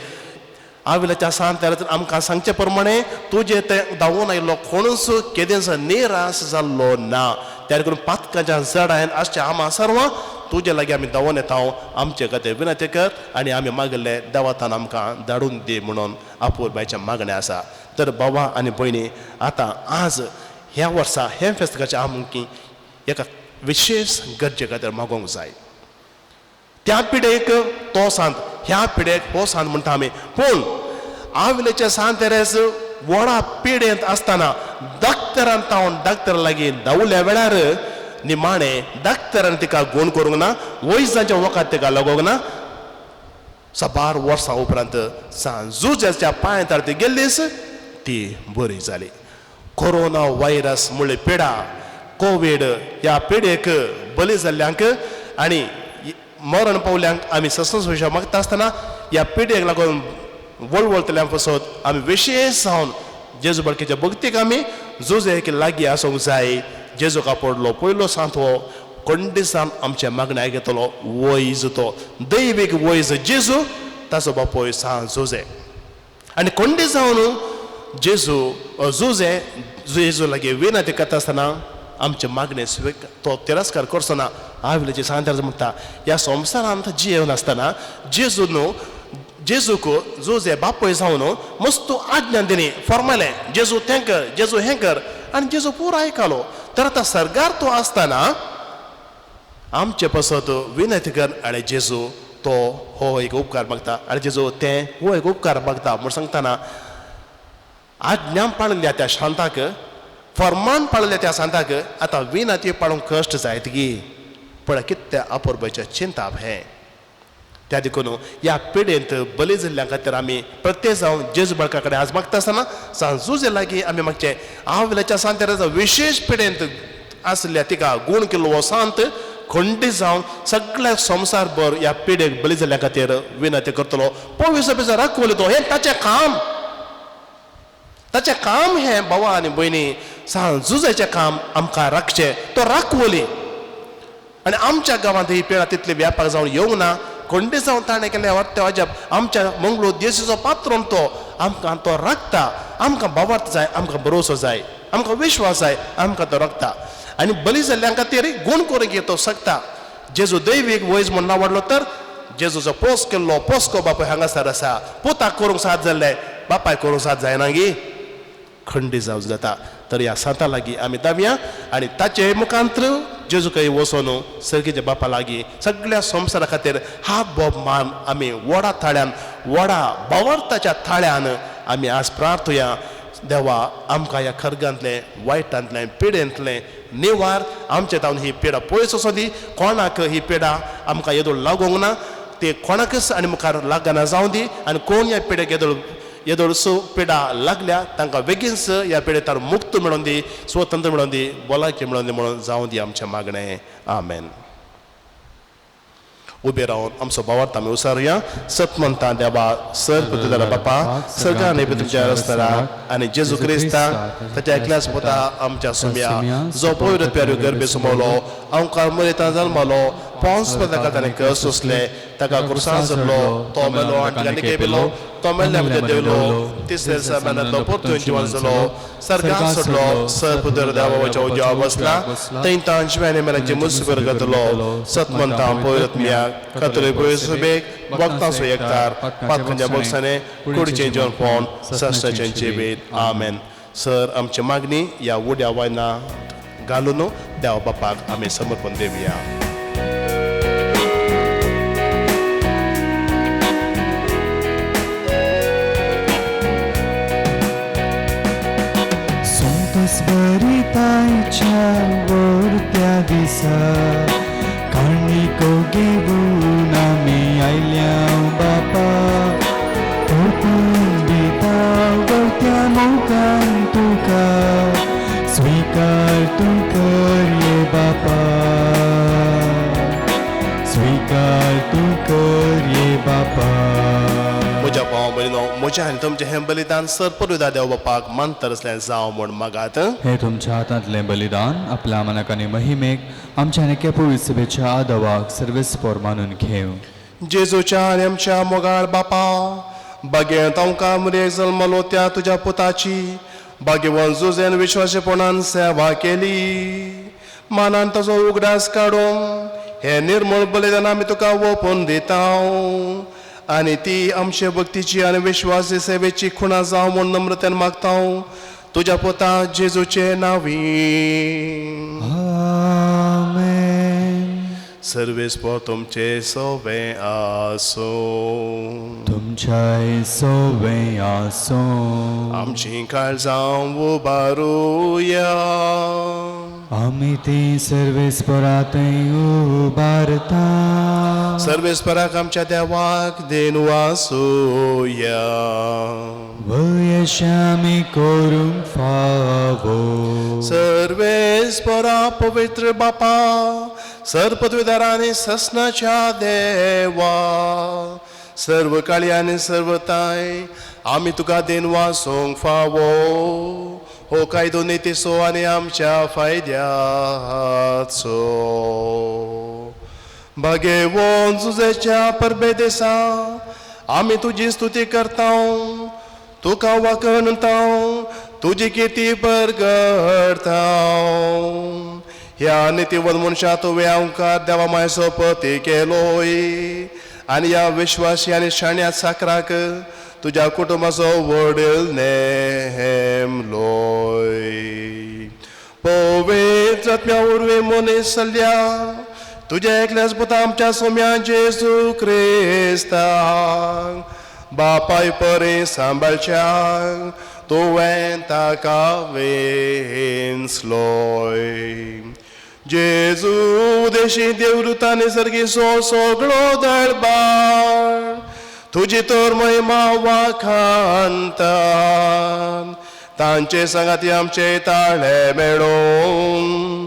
आविलाच्या सांतेरांत आमकां सांगचे प्रमाणे तुजें तें धांवून आयिल्लो कोणूच केदेंच निराश जाल्लो ना त्या देखून पातकाच्या जडायन आसचे आमा सर्वां तुजे लागीं आमी धांवून येता आमचे खातीर विनंती कर आनी आमी मागले देवातान आमकां धाडून दी म्हणून अपूर्बायचें मागणें आसा तर बाबा आनी भयणी आतां आज ह्या वर्सा हे फेस्टिवलाचें आमकां एका विशेष गरजे खातीर मागोवंक जाय त्या पिडेक तो सांत ह्या पिडेक हो सांत म्हणटा आमी पूण आविलेचे सांतेरेस व्हडा पिडेंत आसतना डाक्टरान तावन डाक्टरा लागीं धांवल्या वेळार निमाणें डाक्टरान तिका गुण करूंक ना वयसाच्या वखद तिका लागोंक ना साबार वर्सां उपरांत सांजुजेच्या पांयां ती गेल्लीस ती बरी जाली कोरोना व्हायरस म्हणले पिडा कोविड ह्या पिडेक बली जाल्ल्यांक आनी मरण पावल्यांक आमी सस्ता मागता आसतना ह्या पिडेक लागून वळवळतल्या पासत आमी विशेश जावन जेजू बाळकेच्या भक्तीक आमी जुजेक लागीं आसूंक जाय जेजूका पडलो पयलो सांतवो खंडीसान आमच्या मागण्या आयकतलो वैज तो दैवीक वैज जेजू ताचो बापूय सांत जुजे आनी खंडी जावन जेजू जुजे जेजू लागीं विनंती करता आसतना आमचे मागणे तो तिरस्कार करचना आविलेचे सांतार म्हणटा ह्या संवसारांत जियेवन आसतना जेजूक जुजे बापूय जावन मस्त आज्ञा दिली फॉर्मलें जेजू तें कर जेजू हें कर आनी जेजू पुरो आयकलो तर आतां सरगार तो आसतना आमचे पासत विनंती कर आनी जेजू तो हो एक उपकार मागता आनी जेजू तें हो एक उपकार मागता म्हूण सांगतना आज्ञा पाळिल्ल्या त्या शांताक फर्मान पाळिल्ल्या त्या सांताक आतां विनंती पाळूंक कश्ट जायत गी पण कितें अपूर्बाचें चिंताप हें त्या देखून ह्या पिडेंत बली जाल्ल्या खातीर आमी प्रत्येक जावन जेजू बाळका कडेन आज मागता आसतना सांजुजे लागीं आमी मागचें आविलाच्या सांतेराच्या विशेष पिडेंत आसल्या तिका गूण केल्लो हो सांत खंडीत जावन सगळ्या संवसारभर ह्या पिडेक बली जाल्ल्या खातीर विनंती करतलो पवित्र सभेचो राखवलो तो हें ताचें काम हें भावा आनी भयणी सांजुजेचें काम आमकां राखचें तो राखवली आनी आमच्या गांवांत ही पिळा तितली व्यापाक जावन येवंक ना खंडीत जावन ताणें केलें वर्ते अजाप आमच्या मंगळूर देशीचो पात्रोन तो आमकां तो रगता आमकां बाबर्थ जाय आमकां भरोसो जाय आमकां विश्वास जाय आमकां तो रगता आनी बली जाल्ल्या खातीर गूण करूंक येतो सकता जेजू दैवीक वयज म्हूण आवडलो तर जेजूचो पोस केल्लो पोस्को बापूय हांगासर आसा पुताक करूंक साथ जाल्ले बापाय करूंक साथ जायना गी खंडी जावं जाता तर ह्या सांता लागीं आमी दावया आनी ताचे मुखांतर जेजू काही वचून सर्गीच्या बापा लागीं सगळ्या संवसारा खातीर हात बोब मान आमी व्हडा थाळ्यान व्हडा बावर्ताच्या थाळ्यान आमी आज प्रार्थुया देवा आमकां ह्या खरगांतले वायटांतले पिडेंतले निवार आमचे जावन ही पिडा पयस वचून दी कोणाक ही पिडा आमकां येदोळ लागूंक ना ते कोणाकच आनी मुखार लागना जावं दी आनी कोण ह्या पिड्याक येदोळ पिडा लागल्या तांकां बेगीनच ह्या पिडेतार मुक्त मेळोवन दी स्वतंत्र मेळोवन दी बोलायकी मेळोवन दी म्हणून जावं दी आमचें मागणें आमेन उबे रावन आमचो भावार्थ आमी उसारुया सत म्हणटा देवा सर पुतुदारा बापा सर्गा आनी तुमच्या रस्त्यारा आनी जेजू क्रिस्ता ताच्या एकल्याच पुता आमच्या सुम्या जो पवित्र प्यारो गरबे सुमवलो आमकां मरेता जल्मलो पोंस पदाका ताणें कस सोंसले ताका क्रुसार चडलो तो मेलो आनी ताका निकेबिलो तो मेल्ल्या भितर देवलो तिसऱ्या दिसा मेलो परतून जिवन जालो सर्गाक सोडलो सर पुतुदारा देवाच्या उज्यावर बसला थंय तां जिवाने मेलांची मुसीबर घातलो सत म्हणटा पवित्र कतरे सुबेक भक्तां सुयेकतार पातकांच्या बोक्साने कुडीचें जेवण पोवन सश्टाचें जिवीत आमेन सर आमची मागणी ह्या उड्या वायना घालून देवा बापाक आमी समर्पण देवया बरितायच्या वरत्या दिसा काणिको घेवन आमी आयल्या बापा थोपून दिता वरत्या मोगान तुका स्विकार तूं कर ये बापा स्विकार तूं कर ये बापा म्हज्या भाव भयणो म्हज्या आनी तुमचें हें बलिदान सर परुदा देव बापाक मानतर असलें जावं म्हूण मागात हे तुमच्या हातांतलें बलिदान आपल्या मनाक आनी महिमेक आमच्या आनी केपुळी सभेच्या आदवाक सर्वेस्पर मानून घेव जेजूच्या आनी आमच्या मोगाळ बापा बागेंत आमकां मरे जल्मलो त्या तुज्या पुताची बागेवन जुजेन विश्वासीपणान सेवा केली मानान ताजो उगडास काडून हे निर्मळ बलिदान आमी तुका ओपून दिता आनी ती आमचे भक्तीची आनी विश्वासी सेवेची खुणा जावं म्हूण नम्रतेन मागता तुज्या पुता जेजूचे नांवी सर्वेस्पर तुमचे सोवे आसो तुमच्या सोवे आसो आमची काळजां उबारुया आमी ती सर्वेस्परांतय उबारता सर्वेस्पराक आमच्या देवाक देन वासुया वयश आमी करूंक फावो सर्वेस्परा पवित्र बापा सर्पद्विदारा आनी ससनाच्या देवा सर्व काळी आनी सर्वताय आमी तुका देन वासोंक फावो हो कायदो नितीसो आनी आमच्या फायद्याचो भागेवोन जुजेच्या परबे दिसा आमी तुजी स्तुती करता तुका वखणता तुजी किती परगडता ह्या नितीवन मनशा तुवें आमकां देवा मायसो पती केलोय आनी ह्या विश्वासी आनी शाण्या साकराक तुज्या कुटुंबाचो वडील नेमलोय पवित्र आत्म्या उर्वे मनीस सल्ल्या तुज्या एकल्याच पुता आमच्या सोम्या जेजू क्रिस्ताक बापाय परे सांबाळच्या तुवें ताका वेंचलोय जेजू देशी देवृता निसर्गी सगळो दळबार तुजी तर महिमा वाखांता तांचे संगाती आमचे ताळे मेळोवन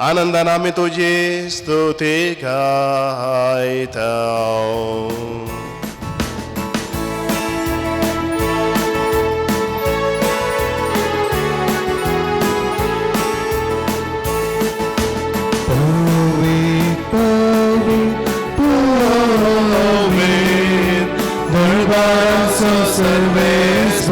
आनंदान आमी तुजी स्तुती गायता सर्वेस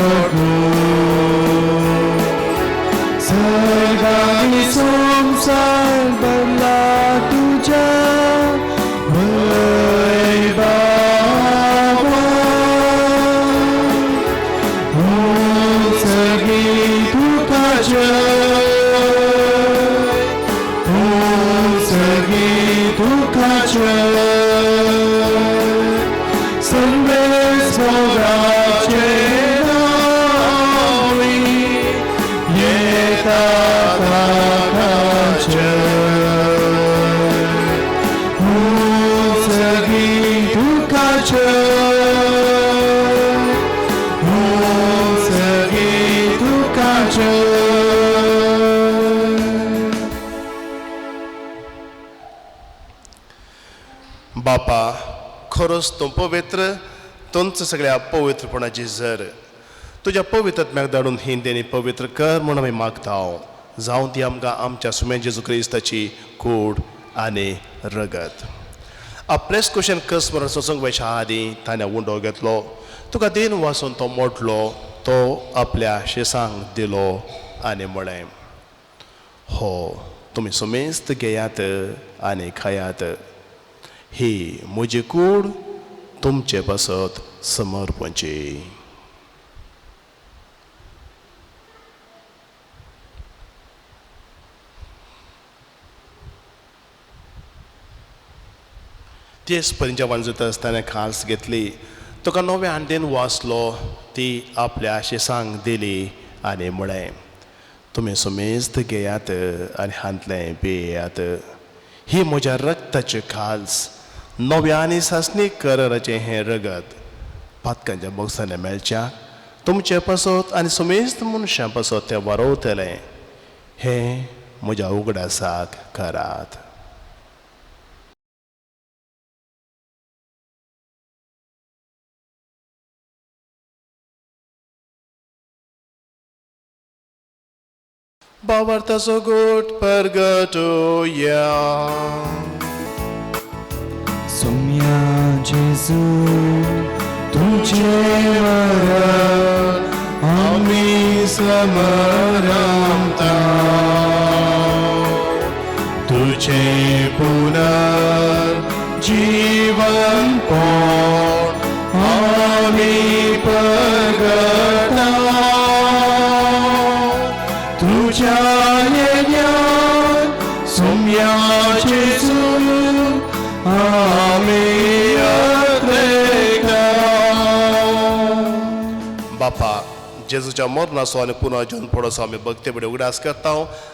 बापा खरोच तूं पवित्र तुमचं सगळ्या पवित्रपणाची झर तुझ्या पवित्रत्म्याक धाडून हिंदेनी पवित्र कर म्हणून आमी मागताव जावं ती आमकां आमच्या सुमेन जेजू क्रिस्ताची कूड आनी रगत आपलेच क्वेश्चन कस म्हणून सोसूंक वयच्या आदीं ताणें उंडो घेतलो तुका दिन वाचून तो मोडलो तो आपल्या शेसांक दिलो आनी म्हळें हो तुमी सुमेस्त घेयात आनी खायात ही म्हजी कूड तुमचे पासत समर्पणची तेच पर्यंत जेवण जाता आसतना खास घेतली तुका नव्या हांडेन वाचलो ती आपल्या शेसांक दिली आनी म्हळें तुमी सुमेस्त घेयात आनी हांतलें पियेयात ही म्हज्या रक्ताचे खास नव्या आनी सासणी कराराचें हें रगत पातकांच्या बोगसांनी मेळच्या तुमचे पासत आनी सुमेस्त मनशां पासत तें वारोवतलें हें म्हज्या उगडासाक करात Bavartaso gut purgatoria. Sumya Jesu, तुझे मरण आम्ही समरमता तुझे पुनर्जीवन पोट आम्ही प्रगटा तुझ्या येण्यात सौम्या जेजू आम्ही बापा जेजूच्या मरणाचो आनी पुनर्जीवन पडोसो आमी भक्ते बडे उगडास करता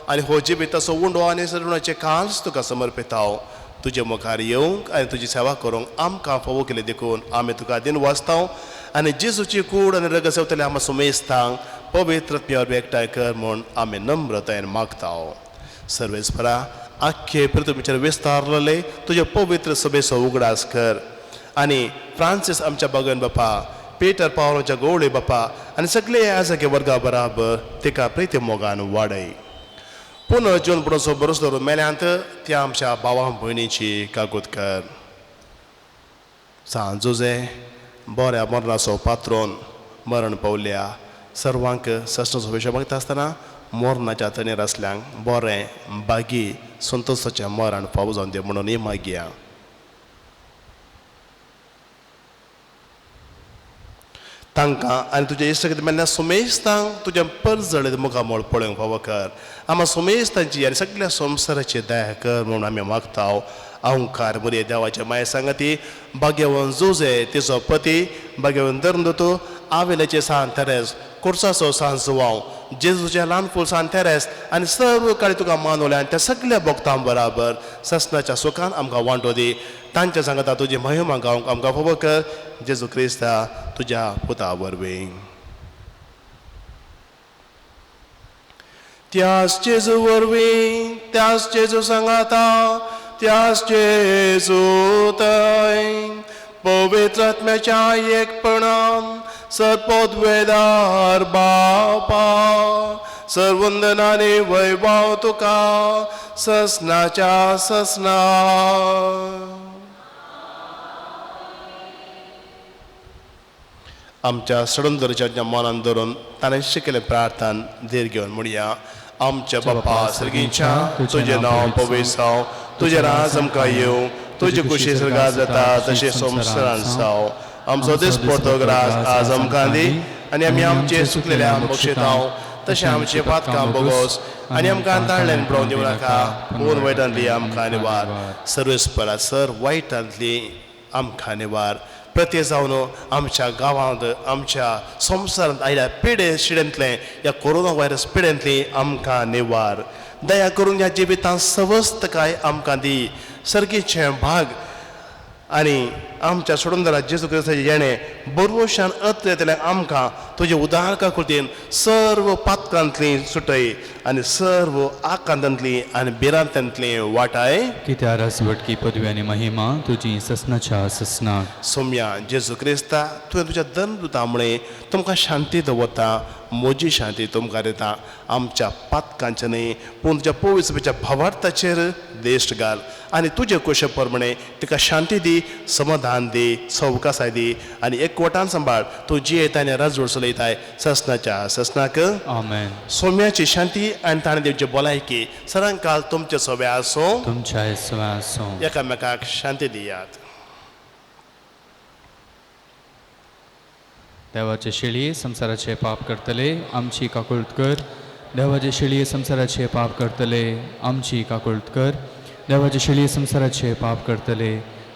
आनी हो जिबिताचो उंडो आनी सरुणाचे कांस तुका समर्पिता तुजे मुखार येवंक आनी तुजी सेवा करूंक आमकां फोव केले देखून आमी तुका दिन वाचता आनी जेजूची कूड आनी रगत सेवतले आमी सुमेस्तांक पवित्र प्युअर एकठांय कर म्हूण आमी नम्रतायेन मागता सर्वेस्परा आख्खे पृथ्वीचेर विस्तारलेले तुजे पवित्र सभेचो उगडास कर आनी फ्रांसीस आमच्या भगवन बापा पेटर पावलोच्या गवळे बापा आनी सगळे आजाके वर्गा बराबर तिका प्रिती मोगान वाडय पुनर्जीवन पडोसो बरोस धरून मेल्यांत त्या आमच्या भावां भयणीची काकूत कर सांजोजे बऱ्या मरणाचो पात्रोन मरण पावल्या सर्वांक सष्ण शुभेच्छा मागता आसतना मरणाच्या तणेर आसल्यांक बरें बागी संतोशाचें मरण फावो जावन दी म्हणून ही मागया तांकां आनी तुजे इश्ट मेल्ल्या सुमेस्तांक तुज्या परजळीत मुखामोळ पळोवंक फावो कर आमी सुमेस्तांची आनी सगळ्या संवसाराची दया कर म्हणून आमी मागता अहंकार बरी देवाचे माय सांगती भाग्यवन जोजे तिचो पती भाग्यवन धर्मदतो आवेलेचे सान तेरेस कोर्साचो सान जुवांव जेजूचे ल्हान फूल सान तेरेस आनी सर्व काळी तुका मानवल्या आनी त्या सगळ्या भक्तां बराबर ससनाच्या सुखान आमकां वांटो दी तांच्या सांगता तुजी महिमा गावंक आमकां फावो कर जेजू क्रिस्ता तुज्या पुता वरवीं त्याच जेजू वरवीं त्याच जेजू सांगाता त्याच जेजू थंय पवित्र आत्म्याच्या एकपणान सर्पोद्वेदार बापा सर्वंदनाने वैभव तुका ससनाच्या ससना आमच्या सडनदरच्या मनान धरून ताणें शिकले प्रार्थन धीर घेवन म्हणया आमच्या बापा सर्गीच्या तुजें नांव पवित्र जावं तुजें राज आमकां येवं तुजी कुशी सर्गात जाता तशें संवसारांत जावं आमचो दीस पडतो राज आज आमकां दी आनी आमी आमचे चुकलेल्या बक्षिता तशें आमचे पातकां बोगोस आनी आमकां ताळ्यान पळोवन दिवं नाका पूण वायटांतली आमकां निवार सर्वेस्परा सर वायटांतली आमकां निवार प्रत्येक जावन आमच्या गांवांत आमच्या संवसारांत आयल्या पिडे शिडेंतले ह्या कोरोना व्हायरस पिडेंतली आमकां निवार दया करून ह्या जिबितांत सवस्थकाय आमकां दी सर्गीचे भाग आनी आमच्या सोडून जेजू क्रिस्ताचे येणें बरोशान अत येतले आमकां तुजे उदारका कृतीन सर्व पातकांतली सुटय आनी सर्व आकांतांतली आनी बिरांतांतली वाटाय कित्या रासवटकी पदवी आनी महिमा तुजी ससनाच्या ससनाक सोम्या जेजू क्रिस्ता तुवें तुज्या दंडुतामुळे तुमकां शांती दवरता म्हजी शांती तुमकां दिता आमच्या पातकांचे न्ही पूण तुज्या पवित्रच्या भावार्थाचेर देश्ट घाल आनी तुजे कुशे प्रमाणे तिका शांती दी समाधान दी सवकासाय दी आनी एकवटान सांबाळ तूं जियेता आनी राजवड चलयताय ससनाच्या ससनाक आमेन. सोम्याची शांती आनी ताणें देवची भलायकी सदांकाल तुमचे सोबे आसूं तुमच्या येसवासो एकामेकाक शांती दियात. देवाचे शिळये संसाराचे पाप करतले आमची काकुळत कर. देवाचे शिळये संसाराचे पाप करतले आमची काकुळत कर. देवाचे शिळये संसाराचे पाप करतले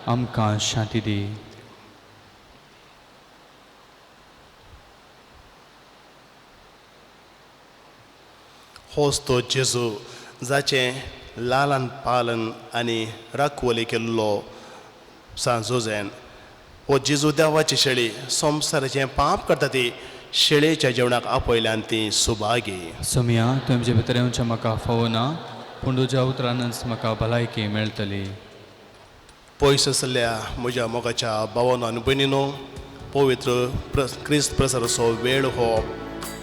आमकां शांती दी. होच तो जेजू जाचें लालन पालन आनी राखवली केल्लो सांजोजेन हो जेजू देवाची शेळी संसाराचें पाप करता ती शेळयेच्या जेवणाक आपयल्यान ती सुभागी. सोम्या तुमचे भितर येवचें म्हाका फावो ना पूण तुज्या उतरानच म्हाका भलायकी मेळटली. पयस आसल्या म्हज्या मोगाच्या भावांनो आनी भयणीनो पवित्र क्रिस्त प्रसादाचो वेळ हो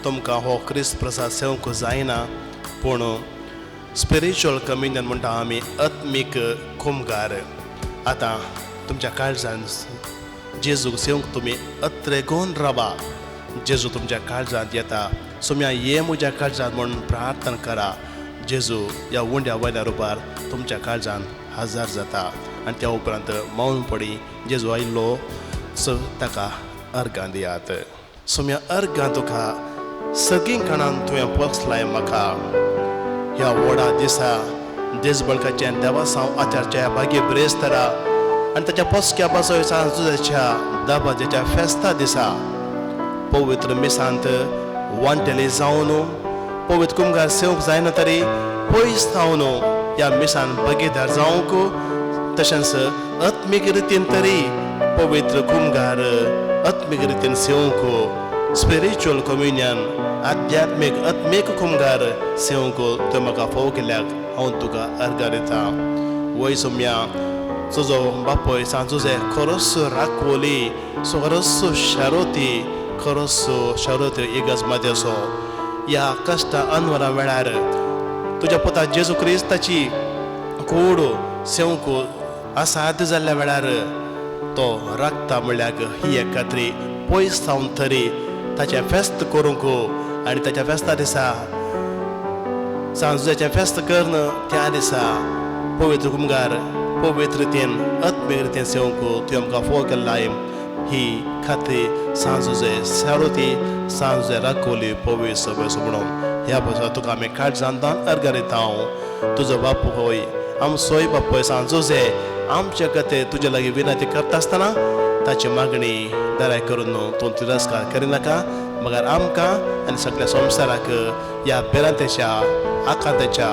तुमकां हो क्रिस्त प्रसाद सेवंक जायना पूण स्पिरिच्युअल कम्युनियन म्हणटा आमी आत्मीक कुमगार. आतां तुमच्या काळजान जेजूक सेवंक तुमी अत्रेगोन रावा. जेजू तुमच्या काळजांत येता. सोम्या ये म्हज्या काळजांत म्हणून प्रार्थना करा. जेजू ह्या उंड्या वयल्या रुपार तुमच्या काळजांत हजर जाता आनी त्या उपरांत मौन पडी जेजू आयिल्लो सो ताका अर्गां दियात. सोम्या अर्गां तुका सगळीं काणान तुवें पोसलाय म्हाका ह्या व्हडा दिसा देशबळकाचें देवासांव आचारच्या बागे ब्रेस्तारा आनी ताच्या पोसक्या पासय सांजुच्या दाबाजेच्या फेस्ता दिसा पवित्र मिसांत वांटेली जावन पवित्र कुमगार सेवक जायना तरी पयस थावन ह्या मिसान भागीदार जावंक तशेंच आत्मीक रितीन तरी पवित्र कुमगार आत्मीक रितीन सेवंक स्पिरिच्युअल कम्युनियन आध्यात्मीक आत्मीक कुमगार सेवंक तो म्हाका फोव केल्याक हांव तुका अर्गां दिता. वय सोम्या तुजो बापूय सांजुजे खरोच राखवली खरोच शारोती खरोच शारोती इगज मदेसो ह्या कश्ट अनवरां वेळार तुज्या पुता जेजू क्रिस्ताची कूड सेवंक आसाद जाल्ल्या वेळार तो राखता म्हणल्यार ही एक खात्री पयस थावन तरी ताचें फेस्त करूंक आनी ताच्या फेस्ता दिसा सांजुजेचें फेस्त करन त्या दिसा पवित्र कुमगार पवित्र रितीन आत्मीक रितीन सेवंक तुवें आमकां फोव केल्लाय ही खात्री सांजुजे शारोती सांजुजे राखोली पवित्र सभेचो म्हणून ह्या भाशा तुका आमी काळजांत दान अर्गां दिता. हांव तुजो बापूय होय आमचोय बापूय सांजुजे आमचे खातीर तुजे लागीं विनंती करता आसतना ताची मागणी दराय करून तूं तिरस्कार करिनाका मगर आमकां आनी सगळ्या संवसाराक ह्या बेरांतेच्या आकांताच्या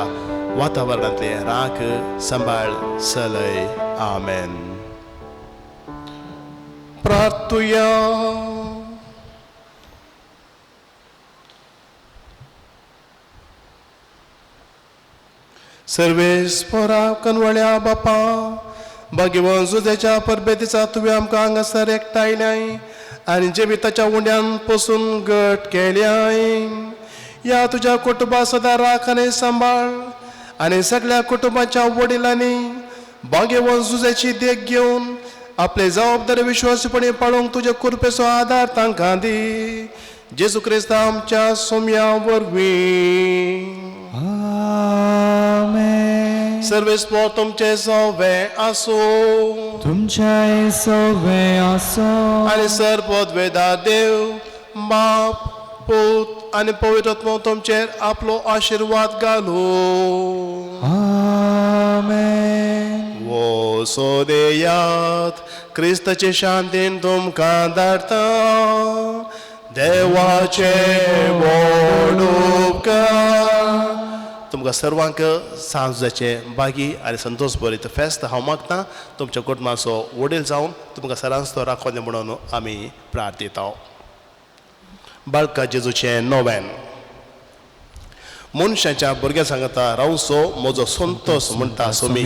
वातावरणांतले राख सांबाळ चलय. आमेन. प्रार्थुया. सर्वेस्परा कनवळ्या बापा भाग्यवान जुजेच्या परबेतीचा तुवें आमकां हांगासर एकठांयल्याय आनी जिविताच्या उंड्यान पसून घट केल्याय. ह्या तुज्या कुटुंबा सदां राख आनी सांबाळ आनी सगळ्या कुटुंबाच्या वडिलांनी भाग्यवान जुजेची देख घेवन आपले जबाबदारी विश्वासपणे पाळूंक तुजे कृपेचो आदार तांकां दी. जेजू क्रिस्त आमच्या सोम्या वरवीं. आमेन. सर्वेस्पर तुमचे सवे आसूं तुमचे सवे आसो आनी सर्वपद वेदा देव बाप पूत आनी पवित्र आत्मा तुमचेर आपलो आशिर्वाद घालू. आमेन. वो सोदेयात क्रिस्ताचे शांतीन तुमकां धाडटा. देवाचे व्हड उपकार तुमकां सर्वांक सांजाचे बागी आनी संतोष भरीत फेस्त हांव मागतां तुमच्या कुटुंबाचो वडील जावन तुमकां सरांच तो राखोन म्हणून आमी प्रार्थिता बाळका जेजूचें नोवेन मनशाच्या भुरग्या सांगता रावसो म्हजो संतोष म्हणटा सोमी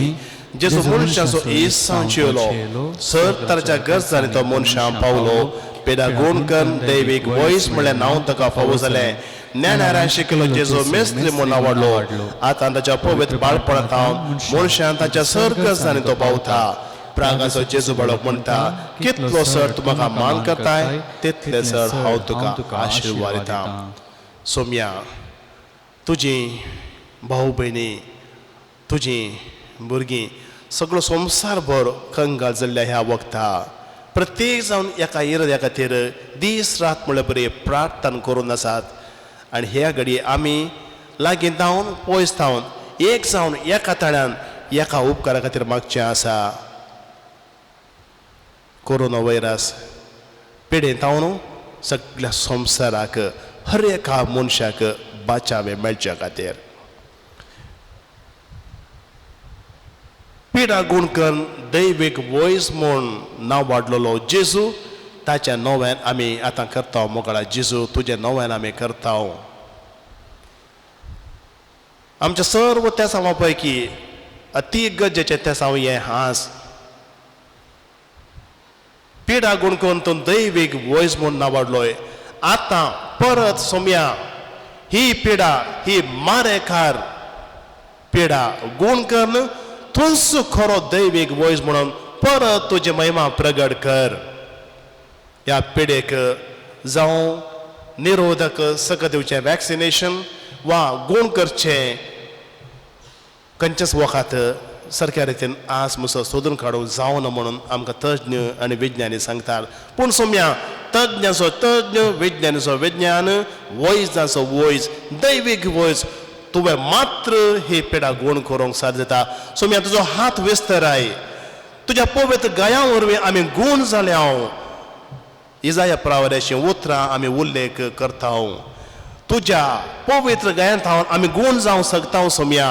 जेजू मनशाचो इसांव येयलो सर ताच्या गरजांनी तो मनशां पावलो पेडा गुणकन दैवीक वॉयस म्हणल्यार नांव ताका फावो जालें ज्ञानारां शिकलो जेजू मेस्त्री म्हूण आवडलो आतां ताच्या पवित्र बाळपणांत हांव मनशां ताच्या सर गरजांनी तो पावता प्रागाचो जेजू बाळक म्हणटा कितलो सर तूं म्हाका मान करताय तितले सर हांव तुका आशिर्वाद दिता सोम्या तुजी भाऊ भयणी तुजी भुरगीं सगळो संवसारभर कंगाल जाल्ल्या ह्या वखता प्रत्येक जावन एका इरद्या खातीर दीस रात म्हळ्यार बरी प्रार्थना करून आसात आनी ह्या घडये आमी लागीं धांवन पयस धांवन एक जावन एका ताळ्यान एका उपकारा खातीर मागचें आसा कोरोना व्हायरस पिडेंत धांवन सगळ्या संवसाराक हर एका मनशाक बाचावे मेळच्या खातीर पिडा गुणकन दैवीक वॉयस म्हूण नांव वाडलेलो जेजू ताच्या नोव्यान आमी आतां करता मोकळा जेजू तुज्या नोव्यान आमी करता आमच्या सर्व त्या सांवा पैकी अति गरजेचें त्या सांव हें हांस पिडा गुणकन तो दैवीक वॉयस म्हूण नांव वाडलोय आतां परत सोम्या ही पिडा ही मारेकार पिडा गुणकन तुंच खरो दैवीक वॉयस म्हणून परत तुजी महिमा प्रगट कर ह्या पिडेक जावं निरोधक सक दिवचें वॅक्सिनेशन वा गुण करचें खंयच्याच वखात सारक्या रितीन आस मुसो सोदून काडूंक जावना म्हणून आमकां तज्ञ आनी विज्ञानी सांगतात पूण सोम्या तज्ञाचो तज्ञ विज्ञानीचो विज्ञान वॉयस जाचो वॉयस दैवीक वॉयस तुवें मात्र ही पिडा गुण करूंक साद जाता सोम्या तुजो हात विस्ताराय तुज्या पवित्र गाया वरवीं आमी गुण जाल्या इजाया प्रावऱ्याची उतरां आमी उल्लेख करता तुज्या पवित्र गायांत हांव आमी गुण जावंक शकता सोम्या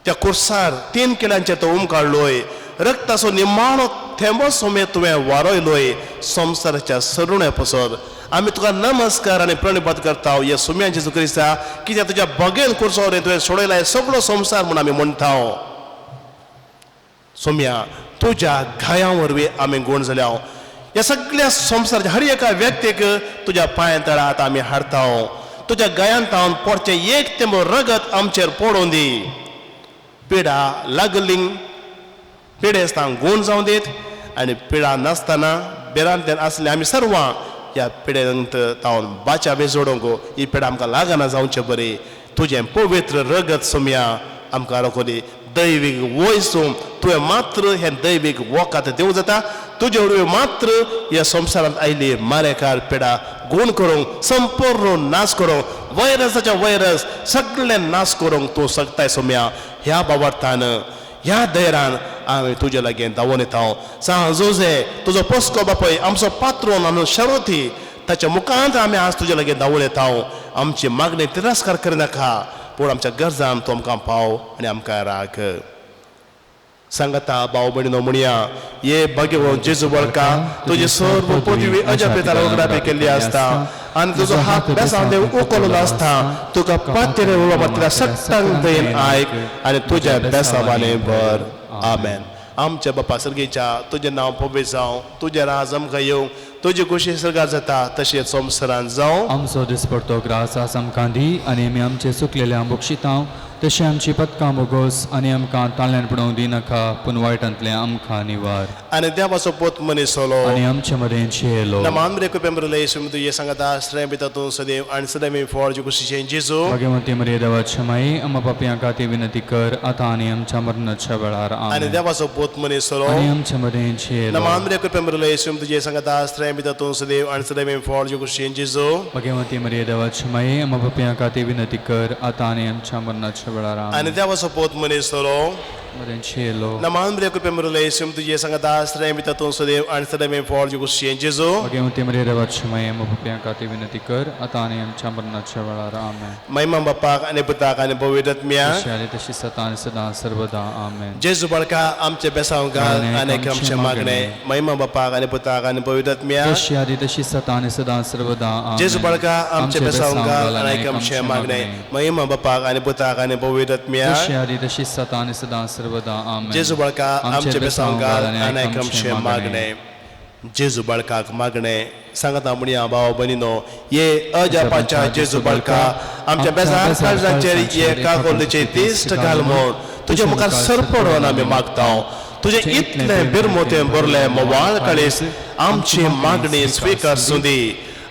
त्या कुर्सार 3 किल्यांचेर तो काडलोय रक्ताचो निमाणो थेंबो सोमे तुवें वारयलोय संवसाराच्या सरुण्या पसर आमी तुका नमस्कार आनी प्रणिपात करता हे सोम्या जेजू क्रिस्ता कित्याक तुज्या बगेन कुर्सावर तुवें सोडयलाय सगळो संवसार म्हूण आमी म्हणटा सोम्या तुज्या गायां वरवीं आमी गुण जाल्या ह्या सगळ्या संवसाराच्या हर एका व्यक्तीक तुज्या पांया तळांत आमी हाडटा तुज्या गायांत हांव पोरचें एक तेंबो रगत आमचेर पडोवन दी पिडा लागली पिडेस्तांक गुण जावं दीत आनी पिडा नासतना बेरांतल्यान आसले आमी सर्वां ह्या पिडेंत तावन बाच्या जोडोंक ही पिडा आमकां लागना जावचें बरी तुजें पवित्र रगत सोम्या आमकां रोखोली दैवीक वॉयसून तुवें मात्र हें दैवीक वोकात दिवं जाता तुजे वरवीं मात्र ह्या संवसारांत आयली मारेकार पिडा गुण करूंक संपूर्ण नाश करूंक वैरसाच्या वैरस सगळें नाश करूंक तूं शकताय सोम्या ह्या बाबतान ह्या धैर्यान आमी तुजे लागीं धांवून येता सांग जोजे तुजो पोस्को बापय आमचो पात्रोन आमी शरोथी ताच्या मुखांत आमी आज तुजे लागीं धांवून येता आमची मागणी तिरस्कार करिनाका पूण आमच्या गरजान तूं आमकां पाव आनी आमकां राख सांगता भाव भयणीनो म्हणया ये भगवंत जेजू बळका तुजी सर्व पदवी अजपितारा उगडापी केल्ली आसता आनी तुजो हात बेसांव देव उखललो आसता तुका पातेरे उलो मातल्या सट्टांक दयन आयक आनी तुज्या बेसांवांनी भर आमेन आमच्या बापा सर्गेच्या तुजें नांव पवित्र जावं तुजें राज आमकां येवं तुजी खुशी सरकार जाता तशेंच संवसारांत जावं आमचो दिसपडटो ग्रास आस आमकां दी आनी आमी आमचे सुकलेले आंबूक शितांव तशें आमची पदकां मोगोस आनी आमकां ताळ्यान पडोवंक दिनाका पूण वायटांतलें आमकां निवार आनी देवाचो पोत मनीस सोलो आनी आमचे मदेंची येयलो नमांद्रे कुपेंबरले सुमतु ये सांगता श्रेय पिता तूं सदैव आनी सदैव मी फॉर जी खुशीचें जेजू भगवंती मरे देवाच्या माई आम्हा पापयां खातीर विनंती कर आतां आनी आमच्या मरणाच्या वेळार आनी आमेन देवाचो पोत मनीस सोलो आनी आमचे मदेंची येयलो नमांद्रे कुपेंबरले सुमतु ये सांगता श्रेय पिता तूं सदैव आनी सदैव मी फॉर जी खुशीचें जेजू भगवंती मरे देवाच्या माई आम्हा पापयां खातीर विनंती कर आतां आनी आमच्या मरणाच्या वेळार आनी आमेन देवाचो पोत मनीस solo in cielo. Naman bria ko pemrule sum tu je sangada sre mi tatun sudev an sadame for ju kusien Jesu. Bagaimana mereka wajahnya mempunyai kati binati ker atau yang camberna cawalar amen. Maimam Bapa ane putra ane pवित्र मिया Syariat satan sedang servada amen. Jesu barka amche besaunga ane kamche magne Maimam Bapa ane putra ane pवित्र मिया Syariat satan sedang servada amen. Jesu barka amche besaunga ane kamche magne Maimam Bapa ane putra ane pवित्र मिया Syariat satan sedang servada amen. Jesu barka amche besaunga ane kamche magne Jesu barka magne sangata munia bawa benino ye aja pacha Jesu barka amche besa kalza cheri ye kakol de tist kalmon तुझे मुखार सरपडवाना मी मागताव तुझे इतले बिरमोते बोरले मोवाळ कळेस आमची मागणी स्वीकार सुंदी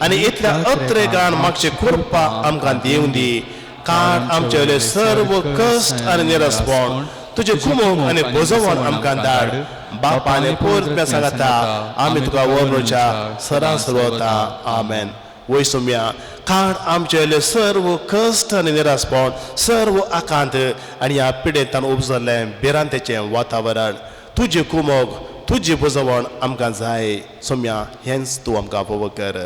आणि इतल्या अत्रे गाण मागचे कृपा आमकां दिवून दी काळ आमचे सर्व कष्ट आणि निरसपण तुझे कुमोग आणि बोजवण आमकां धाड बापाने पोरप्या सांगता आम्ही तुका वरच्या सरासरवता आमेन वैसम्या काळ आमचे सर्व कष्ट आणि निराशपण सर्व आकांत आणि या पिडेतान उपजल्ले बेरांतेचे वातावरण तुझे कुमोग तुझे बुजवण आमकां जाय सोम्या हेंच तूं आमकां फोव कर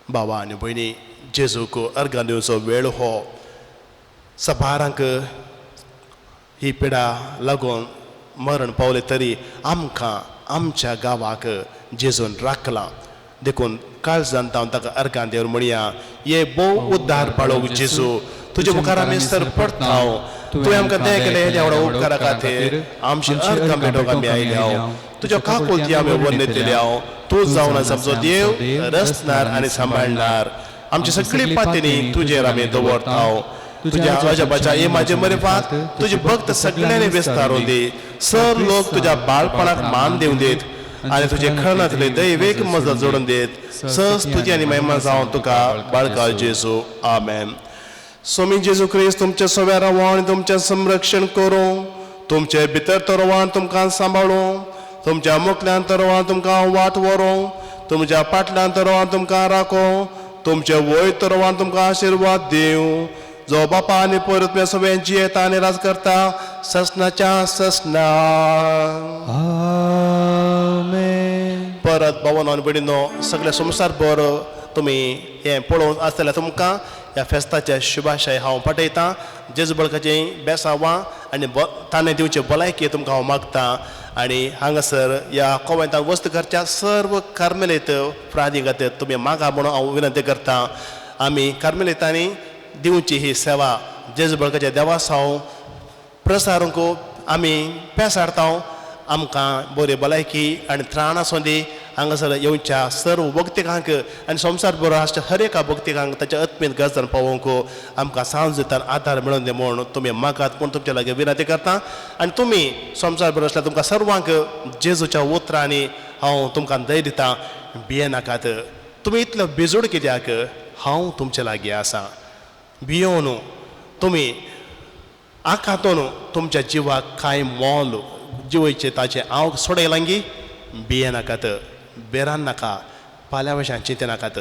बाबा आनी भयणी जेजूक अर्गां दिवचो वेळ हो सबारांक ही पिडा लागून मरण पावले तरी आमकां आमच्या गावाक जेजून राखला देखून काळजान हांव ताका अर्गां देव म्हणया ये भोव उद्धार पाळोक जेजू तुजे मुखार आमी सर पडटाव तुवें आमकां दया केलें हेज्या व्हडा उपकारा खातीर आमची अर्गां भेटोवंक आमी आयले हांव तुज्या काकुलती आमी वंदयतले हांव तूं जावन आसा आमचो देव रचणार आनी सांबाळणार आमची सगळी पातनी तुजेर आमी दवरताव तुझ्या अजबाच्या इमाचे मरेफात तुझे भक्त सगळ्यांनी विस्तारून दे सर लोक तुझ्या बाळपणाक मान देऊन देत आणि तुझे खळणातले दैवेक मजत जोडून देत सस तुझी आणि महिमा जावन तुका बाळका जेजू आमेन स्वामी जेजू ख्रिस्त तुमच्या सव्या रावण तुमचे संरक्षण करूं तुमचे भितर तरवान तुमकां सांबाळूं तुमच्या मुखल्यान तरवान तुमकां वाट व्हरूं तुमच्या फाटल्यान तरवान तुमकां राखो तुमचे वयर तरवान तुमकां आशिर्वाद दिवं जो बापा आनी परत सगळ्यांची येता आनी राज करता ससनाच्या ससना परत भवन आनी भयणीनो सगळे संवसार भर तुमी हे पळोवन आसतले तुमकां ह्या फेस्ताचे शुभाशय हांव पाठयतां जेजू बळकाची बेसांवां आनी ताणें दिवचे भलायकी तुमकां हांव मागतां आनी हांगासर ह्या कोवेंताक वस्त करच्या सर्व कार्मेलीत प्रादिगात तुमी मागा म्हणून हांव विनंती करतां आमी कार्मेलितांनी दिवची ही सेवा जेजू बळकाच्या देवासांव प्रसारूंक आमी पेसारता आमकां बरी भलायकी आनी त्राण आसूं दी हांगासर येवच्या सर्व भक्तिकांक आनी संवसार भर आसच्या हर एका भक्तिकांक ताच्या आत्मीत गरजन पावोवंक आमकां सांजतान आदार मेळोवन दी म्हूण तुमी मागात पूण तुमच्या लागीं विनंती करता आनी तुमी संवसार भर आसल्यार तुमकां सर्वांक जेजूच्या उतरांनी हांव तुमकां दय दितां भियेनाकात तुमी इतलो बेजोड कित्याक हांव तुमच्या लागीं आसा भियोन तुमी आखातून तुमच्या जिवाक कांय मोल जिवयचे ताचे हांव सोडयलांगी भियेनाकात बेरान नाका फाल्यां भशेन चिंतेनाकात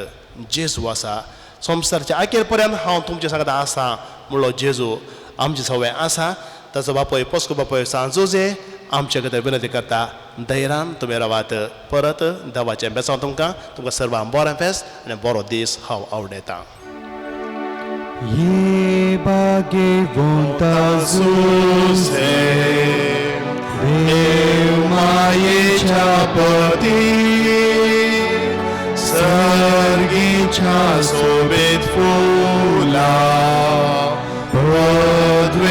जेजू आसा संवसारच्या आखेर पर्यंत हांव तुमचे सांगता आसा म्हणलो जेजू आमचे सवय आसा ताचो बापूय पोस्को बापूय सांजोजे आमचे खातीर विनंती करता धैर्यान तुमी रावात परत देवाचें बेसांव तुमकां सर्वांक बरें फेस्त आनी बरो दीस हांव आवडयतां Bagai Jesus Dev मायेच्या पती सर्गीच्या सोबेत फुला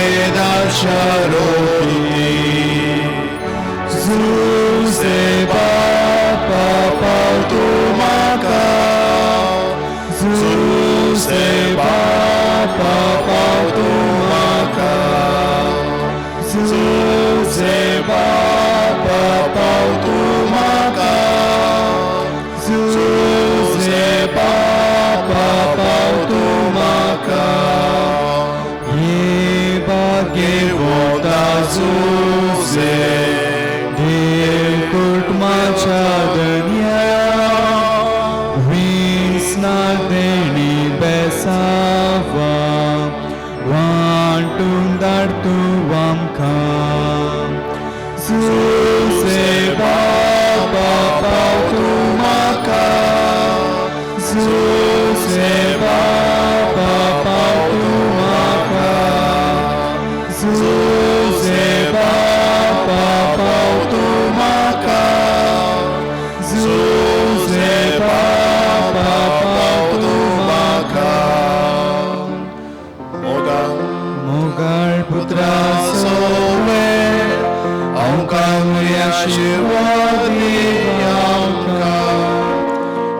पद्वेदाच्या रोपी जुसे बापा पावतू म्हाका जुसे बापा पावतू म्हाका जुसे बापा पावतू म्हाका जुसे बापा पावतू म्हाका ये बागे वोता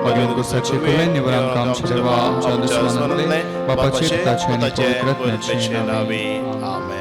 Magin ko sa chikulen, niwalang kam chirwa, amcha dushmananle, bapachi pitache ni pavitratnache navi. Amen.